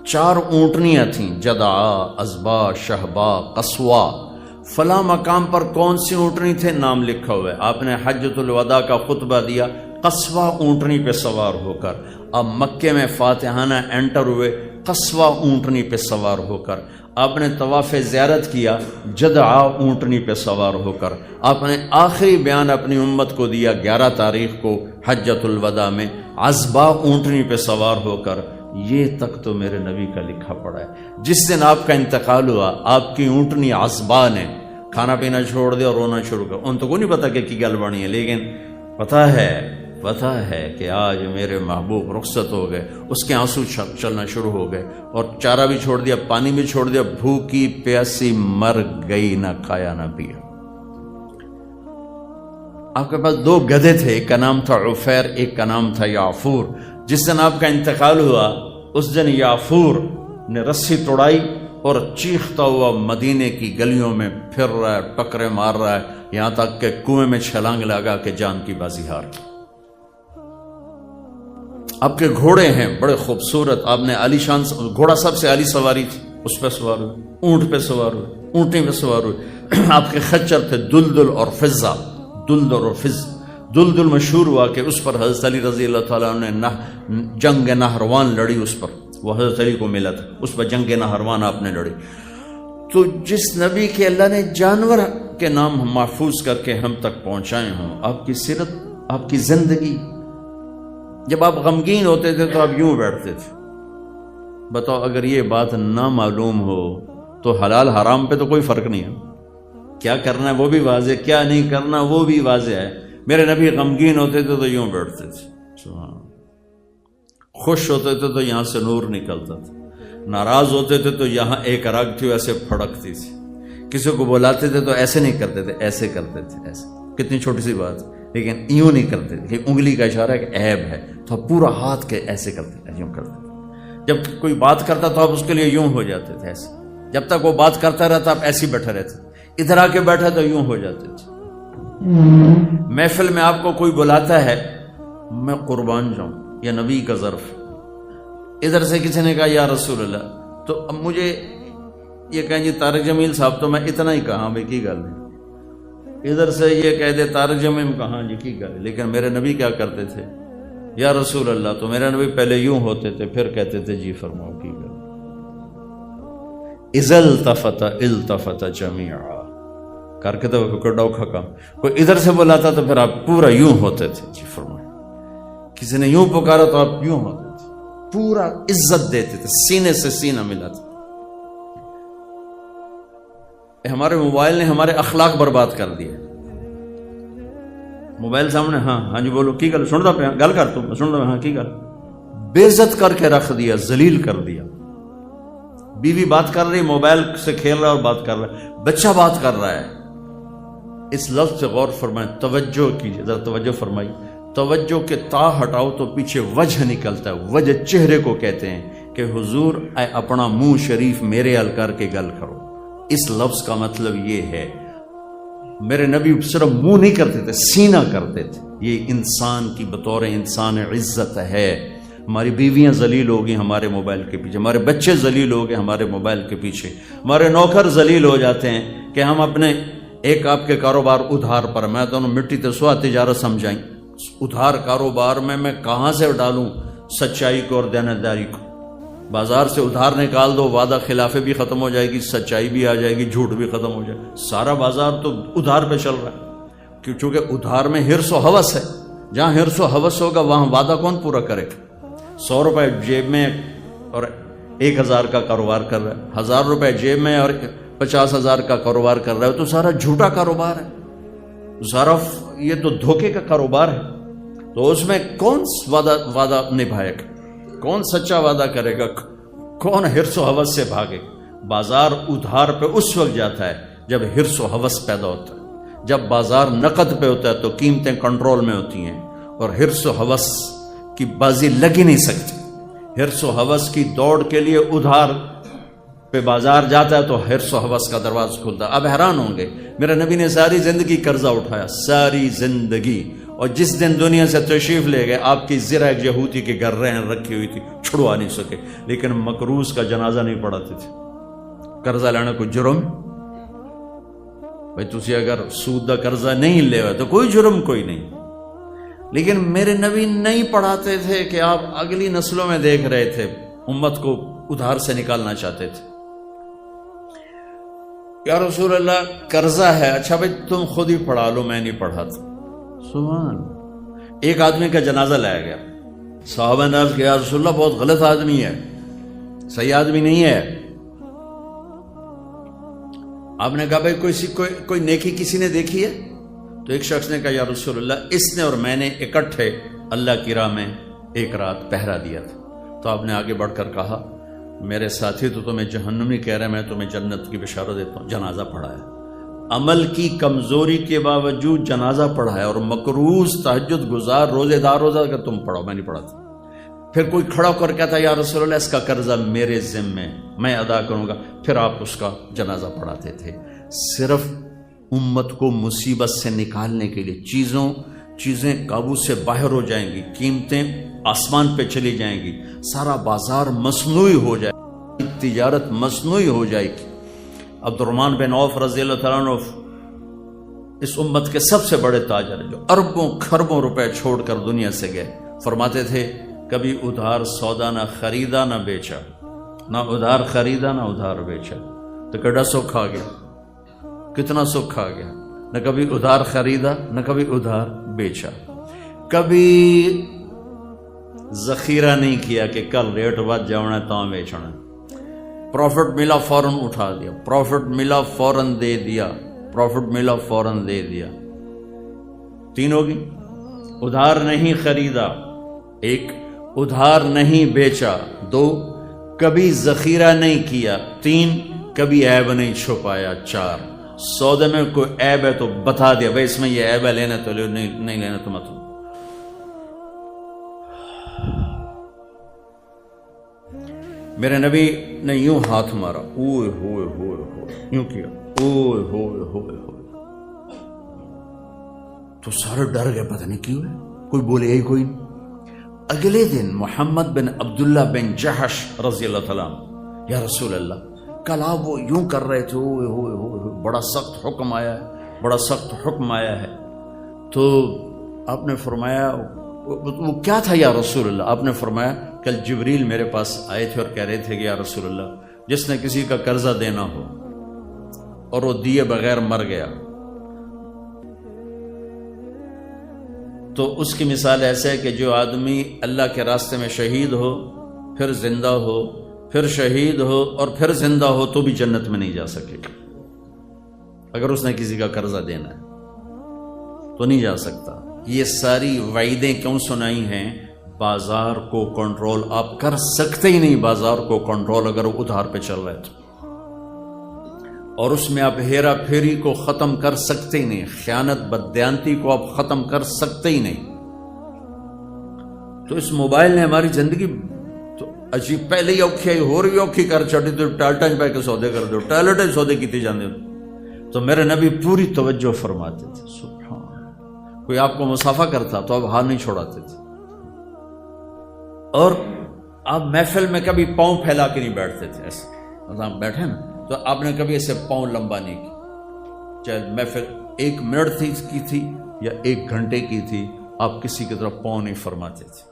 4 اونٹنیاں تھیں، جدعا، ازبا، شہبا، قصوا۔ فلاں مقام پر کون سی اونٹنی تھے، نام لکھا ہوا ہے۔ آپ نے حجۃ الوداع کا خطبہ دیا قصوا اونٹنی پہ سوار ہو کر، آپ مکے میں فاتحانہ انٹر ہوئے قصوا اونٹنی پہ سوار ہو کر، آپ نے طواف زیارت کیا جدعا اونٹنی پہ سوار ہو کر، آپ نے آخری بیان اپنی امت کو دیا 11 تاریخ کو حجۃ الوداع میں عزبا اونٹنی پہ سوار ہو کر۔ یہ تک تو میرے نبی کا لکھا پڑا ہے۔ جس دن آپ کا انتقال ہوا، آپ کی اونٹنی عزبا نے کھانا پینا چھوڑ دیا اور رونا شروع کر۔ ان تو کو نہیں پتا کہ کی گل بنی ہے، لیکن پتا ہے کہ آج میرے محبوب رخصت ہو گئے، اس کے آنسو چلنا شروع ہو گئے، اور چارہ بھی چھوڑ دیا، پانی بھی چھوڑ دیا، بھوکی پیاسی مر گئی، نہ کھایا نہ پیا۔ آپ کے پاس 2 گدھے تھے، ایک کا نام تھا عفیر، ایک کا نام تھا یعفور۔ جس دن آپ کا انتقال ہوا، اس دن یعفور نے رسی توڑائی اور چیختا ہوا مدینے کی گلیوں میں پھر رہا ہے، ٹکرے مار رہا ہے، یہاں تک کہ کنویں میں چھلانگ لگا کے جان کی بازی ہار کی۔ آپ کے گھوڑے ہیں بڑے خوبصورت، آپ نے عالی شان گھوڑا سب سے عالی سواری تھی، اس پہ سوار ہوئے، اونٹ پہ سوار ہوئے، اونٹنی پہ سوار ہوئے۔ آپ کے خچر تھے دلدل اور فضہ، دلدل اور فض۔ دلدل مشہور ہوا کہ اس پر حضرت علی رضی اللہ تعالیٰ نے جنگ نہروان لڑی، اس پر وہ حضرت علی کو ملا تھا، اس پر جنگ نہروان آپ نے لڑی۔ تو جس نبی کے اللہ نے جانور کے نام محفوظ کر کے ہم تک پہنچائے ہوں، آپ کی سیرت، آپ کی زندگی، جب آپ غمگین ہوتے تھے تو آپ یوں بیٹھتے تھے۔ بتاؤ اگر یہ بات نہ معلوم ہو تو حلال حرام پہ تو کوئی فرق نہیں ہے، کیا کرنا ہے وہ بھی واضح، کیا نہیں کرنا وہ بھی واضح ہے۔ میرے نبی غمگین ہوتے تھے تو یوں بیٹھتے تھے، خوش ہوتے تھے تو یہاں سے نور نکلتا تھا، ناراض ہوتے تھے تو یہاں ایک رگ تھی ایسے پھڑکتی تھی، کسی کو بلاتے تھے تو ایسے نہیں کرتے تھے، ایسے کرتے تھے، ایسے، کتنی چھوٹی سی بات، لیکن یوں نہیں کرتے تھے کہ انگلی کا اشارہ کہ عیب ہے تو پورا ہاتھ کے ایسے کرتے تھے، یوں کرتے تھے، جب کوئی بات کرتا تو آپ اس کے لیے یوں ہو جاتے تھے ایسے، جب تک وہ بات کرتا رہتا آپ ایسے ہی بیٹھے رہتے، ادھر آ کے بیٹھا تو یوں ہو جاتے تھے۔ محفل میں آپ کو کوئی بلاتا ہے، میں قربان جاؤں، یا نبی کا ظرف، ادھر سے کسی نے کہا یا رسول اللہ، تو اب مجھے یہ کہیں جی طارق جمیل صاحب، تو میں اتنا ہی کہا بھائی کی گل ہے، ادھر سے یہ کہہ دے طارق جمیل کہاں جی کی گل ہے، لیکن میرے نبی کیا کرتے تھے، یا رسول اللہ، تو میرے نبی پہلے یوں ہوتے تھے پھر کہتے تھے جی فرماؤ کی گل، اذا التفت التفت جمیعا، کر کے تو کوئی ڈوکھا کام، کوئی ادھر سے بلاتا تو پھر آپ پورا یوں ہوتے تھے جی فرماؤ، کسی نے یوں پکارا تو آپ یوں ہوتے تھے، پورا عزت دیتے تھے، سینے سے سینہ ملاتے تھے۔ ہمارے موبائل نے ہمارے اخلاق برباد کر دیے، موبائل سامنے، ہاں جی بولو کی گل، سن دا پہ گل کر، تم سن دا، ہاں کی گل، بے عزت کر کے رکھ دیا، ذلیل کر دیا۔ بیوی بات کر رہی، موبائل سے کھیل رہا اور بات کر رہا ہے، بچہ بات کر رہا ہے، اس لفظ سے غور فرمائیں، توجہ کیجیے، ذرا توجہ فرمائی، توجہ کے تا ہٹاؤ تو پیچھے وجہ نکلتا ہے، وجہ چہرے کو کہتے ہیں کہ حضور اے اپنا منہ شریف میرے حل کر کے گل کرو، اس لفظ کا مطلب یہ ہے میرے نبی صرف منہ نہیں کرتے تھے، سینہ کرتے تھے، یہ انسان کی بطور انسان عزت ہے۔ ہماری بیویاں ذلیل ہوگی ہمارے موبائل کے پیچھے، ہمارے بچے ذلیل ہو گئے ہمارے موبائل کے پیچھے، ہمارے نوکر ذلیل ہو جاتے ہیں کہ ہم اپنے ایک آپ کے کاروبار ادھار پر، میں تو مٹی تے سوا تجارت سمجھائیں، ادھار کاروبار میں کہاں سے ڈالوں سچائی کو اور دیانتداری کو؟ بازار سے ادھار نکال دو، وعدہ خلافی بھی ختم ہو جائے گی، سچائی بھی آ جائے گی، جھوٹ بھی ختم ہو جائے گا، سارا بازار تو ادھار پہ چل رہا ہے، چونکہ ادھار میں حرص و ہوس ہے، جہاں حرص و ہوس ہوگا وہاں وعدہ کون پورا کرے گا؟ 100 روپے جیب میں اور 1000 کا کاروبار کر رہا ہے، 1000 روپے جیب میں اور 50,000 کا کاروبار کر رہا ہے، تو سارا جھوٹا کاروبار ہے، سارا یہ تو دھوکے کا کاروبار ہے۔ تو اس میں کون وعدہ نبھائے گا، کون سچا وعدہ کرے گا، کون حرص و ہوس سے بھاگے گا؟ بازار ادھار پہ اس وقت جاتا ہے جب حرص و ہوس پیدا ہوتا ہے، جب بازار نقد پہ ہوتا ہے تو قیمتیں کنٹرول میں ہوتی ہیں، اور حرص و ہوس کی بازی لگ ہی نہیں سکتی، حرص و ہوس کی دوڑ کے لیے ادھار پہ بازار جاتا ہے تو حرص و ہوس کا دروازہ کھلتا ہے۔ اب حیران ہوں گے، میرے نبی نے ساری زندگی قرضہ اٹھایا، ساری زندگی، اور جس دن دنیا سے تشریف لے گئے آپ کی زرہ ایک یہودی کے گھر رہن رکھی ہوئی تھی، چھڑوا نہیں سکے، لیکن مکروز کا جنازہ نہیں پڑھاتے تھے۔ قرضہ لینا کوئی جرم؟ بھائی تسی اگر سود دا قرضہ نہیں لے ہوئے تو کوئی جرم کوئی نہیں، لیکن میرے نبی نہیں پڑھاتے تھے کہ آپ اگلی نسلوں میں دیکھ رہے تھے، امت کو ادھار سے نکالنا چاہتے تھے۔ یا رسول اللہ قرضہ ہے، اچھا بھائی تم خود ہی پڑھا لو، میں نہیں پڑھاتا۔ سبحان، ایک آدمی کا جنازہ لایا گیا، صحابہ نے عرض کیا یا رسول اللہ بہت غلط آدمی ہے، صحیح آدمی نہیں ہے۔ آپ نے کہا بھائی کوئی نیکی کسی نے دیکھی ہے؟ تو ایک شخص نے کہا یا رسول اللہ اس نے اور میں نے اکٹھے اللہ کی راہ میں ایک رات پہرا دیا تھا۔ تو آپ نے آگے بڑھ کر کہا میرے ساتھی تو تمہیں جہنمی کہہ رہے ہیں، میں تمہیں جنت کی بشارت دیتا ہوں، جنازہ پڑھایا، عمل کی کمزوری کے باوجود جنازہ پڑھایا، اور مقروض تہجد گزار روزے دار روزہ کہ تم پڑھو، میں نہیں پڑھاتا۔ پھر کوئی کھڑا کر کہتا یا رسول اللہ اس کا قرضہ میرے ذمے، میں ادا کروں گا، پھر آپ اس کا جنازہ پڑھاتے تھے۔ صرف امت کو مصیبت سے نکالنے کے لیے چیزیں قابو سے باہر ہو جائیں گی، قیمتیں آسمان پہ چلی جائیں گی، سارا بازار مصنوعی ہو جائے گی، تجارت مصنوعی ہو جائے گی۔ عبد الرحمن بن عوف رضی اللہ تعالیٰ عنہ اس امت کے سب سے بڑے تاجر ہیں، جو اربوں خربوں روپے چھوڑ کر دنیا سے گئے، فرماتے تھے کبھی ادھار سودا نہ خریدا نہ بیچا، نہ ادھار خریدا نہ ادھار بیچا۔ تو کیڑا سکھ آ گیا، کتنا سکھ آ گیا، نہ کبھی ادھار خریدا نہ کبھی ادھار بیچا، کبھی ذخیرہ نہیں کیا کہ کل ریٹ بد جانا ہے تو بیچنا، پروفٹ ملا فوراً اٹھا دیا، پروفٹ ملا فوراً دے دیا، پروفٹ ملا فوراً دے دیا۔ تین ہوگی، ادھار نہیں خریدا، ایک ادھار نہیں بیچا، 2 کبھی ذخیرہ نہیں کیا، 3 کبھی عیب نہیں چھپایا، 4 سودے میں کوئی عیب ہے تو بتا دیا، بھائی اس میں یہ عیب ہے، لینا تو لو، نہیں لینا تو مت لو۔ میرے نبی نے یوں ہاتھ مارا، اوئے ہوئے ہوئے ہوئے، یوں کیا، اوئے ہوئے ہوئے ہوئے، تو سارے ڈر گئے، پتہ نہیں کیوں ہے، کوئی بولے ہی کوئی نہیں۔ اگلے دن محمد بن عبداللہ بن جحش رضی اللہ تعالیٰ عنہ، یا رسول اللہ کل آپ وہ یوں کر رہے تھے، اوئے ہوئے ہوئے، بڑا سخت حکم آیا ہے، بڑا سخت حکم آیا ہے۔ تو آپ نے فرمایا وہ کیا تھا یا رسول اللہ؟ آپ نے فرمایا کل جبریل میرے پاس آئے تھے اور کہہ رہے تھے کہ یا رسول اللہ جس نے کسی کا قرضہ دینا ہو اور وہ دیے بغیر مر گیا تو اس کی مثال ایسے ہے کہ جو آدمی اللہ کے راستے میں شہید ہو، پھر زندہ ہو، پھر شہید ہو اور پھر زندہ ہو تو بھی جنت میں نہیں جا سکے گا۔ اگر اس نے کسی کا قرضہ دینا ہے تو نہیں جا سکتا۔ یہ ساری وعیدیں کیوں سنائی ہیں؟ بازار کو کنٹرول آپ کر سکتے ہی نہیں، بازار کو کنٹرول اگر وہ ادھار پہ چل رہے تو، اور اس میں آپ ہیرا پھیری کو ختم کر سکتے ہی نہیں، خیانت بددیانتی کو آپ ختم کر سکتے ہی نہیں۔ تو اس موبائل نے ہماری زندگی تو عجیب پہلے ہی اوکھی آئی ہو رہی اوکھی کر چڑی، تو ٹالٹن پہ کے سودے کر دو، ٹائلٹ سودے کیتے جانے۔ تو میرے نبی پوری توجہ فرماتے تھے، سبحان، کوئی آپ کو مصافحہ کرتا تو آپ ہاتھ نہیں چھوڑاتے تھے، اور آپ محفل میں کبھی پاؤں پھیلا کے نہیں بیٹھتے تھے، ایسے آپ بیٹھے نا تو آپ نے کبھی ایسے پاؤں لمبا نہیں کی، چاہے محفل 1 منٹ کی تھی یا 1 گھنٹے کی تھی، آپ کسی کی طرف پاؤں نہیں فرماتے تھے۔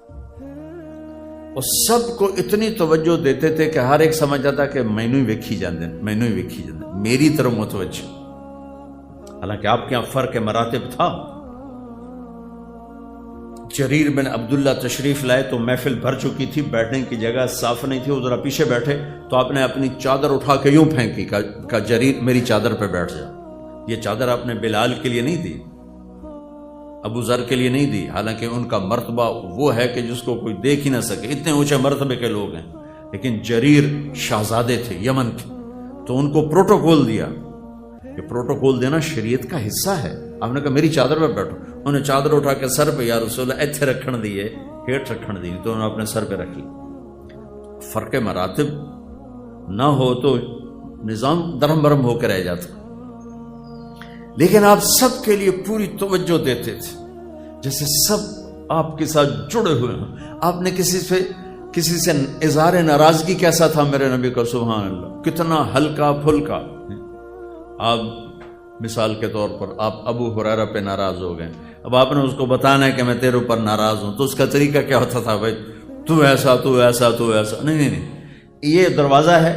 اور سب کو اتنی توجہ دیتے تھے کہ ہر ایک سمجھ جاتا کہ مینوں ہی ویکھی جاندے، مینوں ہی ویکھی جاندے، میری طرف متوجہ۔ حالانکہ آپ کے یہاں فرق مراتب تھا۔ جریر بن عبداللہ تشریف لائے تو محفل بھر چکی تھی، بیٹھنے کی جگہ صاف نہیں تھی، وہ ذرا پیچھے بیٹھے تو آپ نے اپنی چادر اٹھا کے یوں پھینکی، کہا جریر میری چادر پہ بیٹھ جا۔ یہ چادر آپ نے بلال کے لیے نہیں دی، ابو ذر کے لیے نہیں دی، حالانکہ ان کا مرتبہ وہ ہے کہ جس کو کوئی دیکھ ہی نہ سکے، اتنے اونچے مرتبے کے لوگ ہیں، لیکن جریر شہزادے تھے یمن کے، تو ان کو پروٹوکول دیا۔ یہ پروٹوکول دینا شریعت کا حصہ ہے۔ آپ نے کہا میری چادر پہ بیٹھو، انہوں نے چادر اٹھا کے سر پہ، یا رسول اللہ ایتھے رکھن دیئے، ہیٹ رکھن دی، تو انہوں نے اپنے سر پہ رکھ لی۔ فرق مراتب نہ ہو تو نظام درہم برہم ہو کے رہ جاتا، لیکن آپ سب کے لیے پوری توجہ دیتے تھے، جیسے سب آپ کے ساتھ جڑے ہوئے ہیں۔ آپ نے کسی سے اظہار ناراضگی کیسا تھا میرے نبی کا، سبحان اللہ، کتنا ہلکا پھلکا۔ آپ مثال کے طور پر آپ ابو ہریرہ پہ ناراض ہو گئے، اب آپ نے اس کو بتانا ہے کہ میں تیرے اوپر ناراض ہوں، تو اس کا طریقہ کیا ہوتا تھا؟ بھائی تو ایسا تو ایسا تو ایسا، نہیں، یہ دروازہ ہے،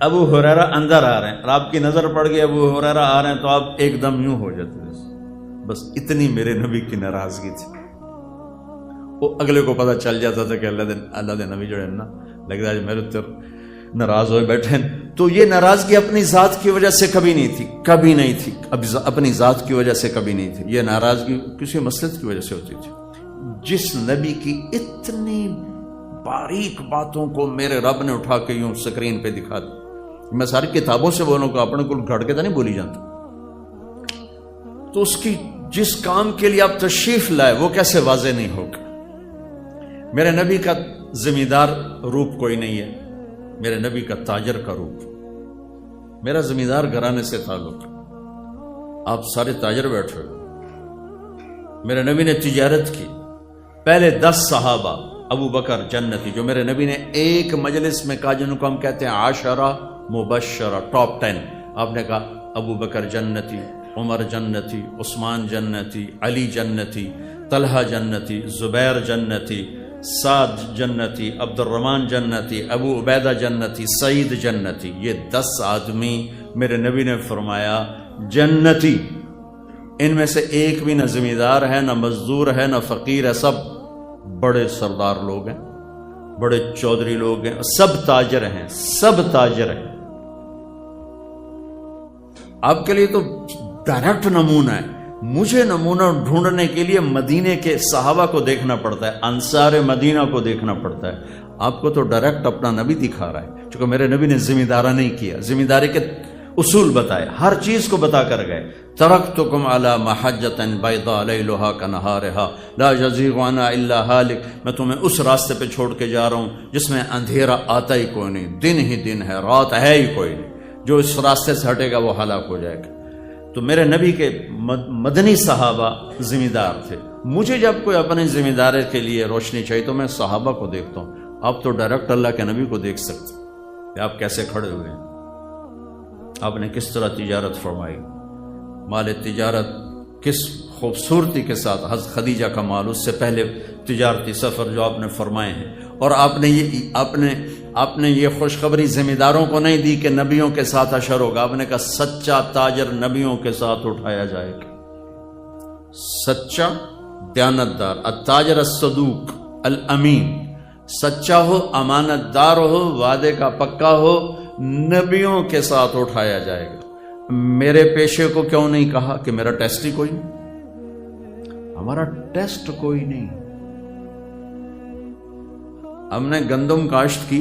ابو ہریرہ اندر آ رہے ہیں اور آپ کی نظر پڑ گئی ابو ہریرہ آ رہے ہیں تو آپ ایک دم یوں ہو جاتے ہیں۔ بس اتنی میرے نبی کی ناراضگی تھی، وہ اگلے کو پتہ چل جاتا تھا کہ اللہ دے نبی جڑے نا لگتا ہے میرے تر ناراض ہوئے بیٹھے ہیں۔ تو یہ ناراضگی اپنی ذات کی وجہ سے کبھی نہیں تھی، اپنی ذات کی وجہ سے کبھی نہیں تھی، یہ ناراضگی کسی مصلحت کی وجہ سے ہوتی تھی۔ جس نبی کی اتنی باریک باتوں کو میرے رب نے اٹھا کے یوں سکرین پہ دکھا دی، میں ساری کتابوں سے بولوں گا، اپنے کو گھڑ کے تو نہیں بولی جانتا، تو اس کی جس کام کے لیے آپ تشریف لائے وہ کیسے واضح نہیں ہوگا؟ میرے نبی کا زمیندار روپ کوئی نہیں ہے، میرے نبی کا تاجر کا روپ۔ میرا زمیندار گھرانے سے تعلق، آپ سارے تاجر بیٹھے ہوئے، میرے نبی نے تجارت کی۔ پہلے 10 صحابہ، ابو بکر جنتی، جو میرے نبی نے ایک مجلس میں کہا، جن کو ہم کہتے ہیں 10 مبشرہ، ٹاپ 10، آپ نے کہا ابو بکر جنتی، عمر جنتی، عثمان جنتی، علی جنتی، طلحہ جنتی، زبیر جنتی، سعد جنتی، عبد الرحمن جنتی، ابو عبیدہ جنتی، سعید جنتی۔ یہ 10 آدمی میرے نبی نے فرمایا جنتی، ان میں سے ایک بھی نہ زمیندار ہے، نہ مزدور ہے، نہ فقیر ہے، سب بڑے سردار لوگ ہیں، بڑے چودھری لوگ ہیں، سب تاجر ہیں، سب تاجر ہیں۔ آپ کے لیے تو ڈائریکٹ نمونہ ہے مجھے نمونہ ڈھونڈنے کے لیے مدینے کے صحابہ کو دیکھنا پڑتا ہے، انصار مدینہ کو دیکھنا پڑتا ہے۔ آپ کو تو ڈائریکٹ اپنا نبی دکھا رہا ہے، چونکہ میرے نبی نے ذمہ دارہ نہیں کیا، ذمہ داری کے اصول بتائے، ہر چیز کو بتا کر گئے۔ ترکتکم علی محجۃ بیضاء لیلھا کنہارھا لا یزیغ عنہا الا ہالک، میں تمہیں اس راستے پہ چھوڑ کے جا رہا ہوں جس میں اندھیرا آتا ہی کوئی نہیں، دن ہی دن ہے، رات ہے ہی کوئی نہیں، جو اس راستے سے ہٹے گا وہ ہلاک ہو جائے گا۔ تو میرے نبی کے مدنی صحابہ ذمہ دار تھے۔ مجھے جب کوئی اپنے ذمہ داری کے لیے روشنی چاہیے تو میں صحابہ کو دیکھتا ہوں۔ آپ تو ڈائریکٹ اللہ کے نبی کو دیکھ سکتے کہ آپ کیسے کھڑے ہوئے ہیں، آپ نے کس طرح تجارت فرمائی، مال تجارت کس خوبصورتی کے ساتھ، حضرت خدیجہ کا مال، اس سے پہلے تجارتی سفر جو آپ نے فرمائے ہیں، اور آپ نے یہ خوشخبری ذمہ داروں کو نہیں دی کہ نبیوں کے ساتھ حشر ہوگا، آپ نے کہا سچا تاجر نبیوں کے ساتھ اٹھایا جائے گا، سچا دیانتدار، التاجر الصدوق الامین، سچا ہو، امانت دار ہو، وعدے کا پکا ہو، نبیوں کے ساتھ اٹھایا جائے گا۔ میرے پیشے کو کیوں نہیں کہا کہ میرا ٹیسٹ ہی کوئی نہیں، ہمارا ٹیسٹ کوئی نہیں۔ ہم نے گندم کاشت کی،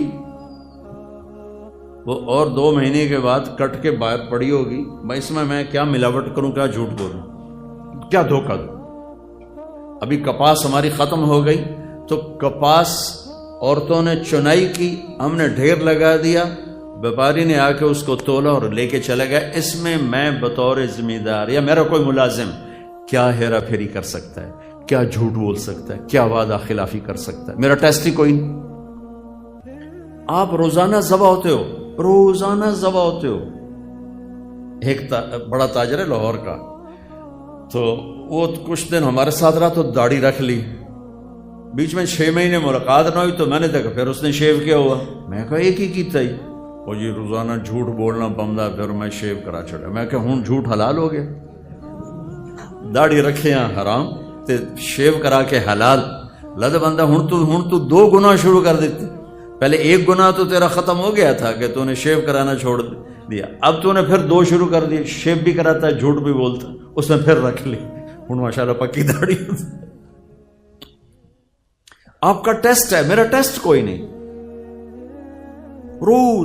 وہ اور 2 مہینے کے بعد کٹ کے باہر پڑی ہوگی، اس میں کیا ملاوٹ کروں، کیا جھوٹ بولوں، کیا دھوکہ دوں۔ ابھی کپاس ہماری ختم ہو گئی تو کپاس عورتوں نے چنائی کی، ہم نے ڈھیر لگا دیا، بیپاری نے آ کے اس کو تولا اور لے کے چلا گیا۔ اس میں میں بطور ذمہ دار یا میرا کوئی ملازم کیا ہیرا پھیری کر سکتا ہے، کیا جھوٹ بول سکتا ہے، کیا وعدہ خلافی کر سکتا ہے؟ میرا ٹیسٹ ہی کوئی نہیں۔ آپ روزانہ ذبح ہوتے ہو، روزانہ ذبح ہوتے ہو۔ ایک بڑا تاجر ہے لاہور کا، تو وہ کچھ دن ہمارے ساتھ رہا تو داڑھی رکھ لی، بیچ میں 6 مہینے ملاقات نہ ہوئی تو میں نے دیکھا پھر اس نے شیو کیا ہوا، میں کہا ایک ہی کیتا ہی، وہ جی روزانہ جھوٹ بولنا بندہ، پھر میں شیو کرا چھڑا۔ میں کہا ہوں جھوٹ حلال ہو گیا، داڑھی رکھے ہیں حرام تے شیو کرا کے حلال، لد بندہ ہوں تو 2 گناہ شروع کر دیتے۔ پہلے 1 گناہ تو تیرا ختم ہو گیا تھا کہ تو نے شیو کرانا چھوڑ دیا، اب تو نے پھر 2 شروع کر دیے، شیو بھی کراتا ہے، جھوٹ بھی بولتا، اس نے پھر رکھ لی، ہوں ماشاءاللہ پکی داڑھی۔ آپ کا ٹیسٹ ہے، میرا ٹیسٹ کوئی نہیں،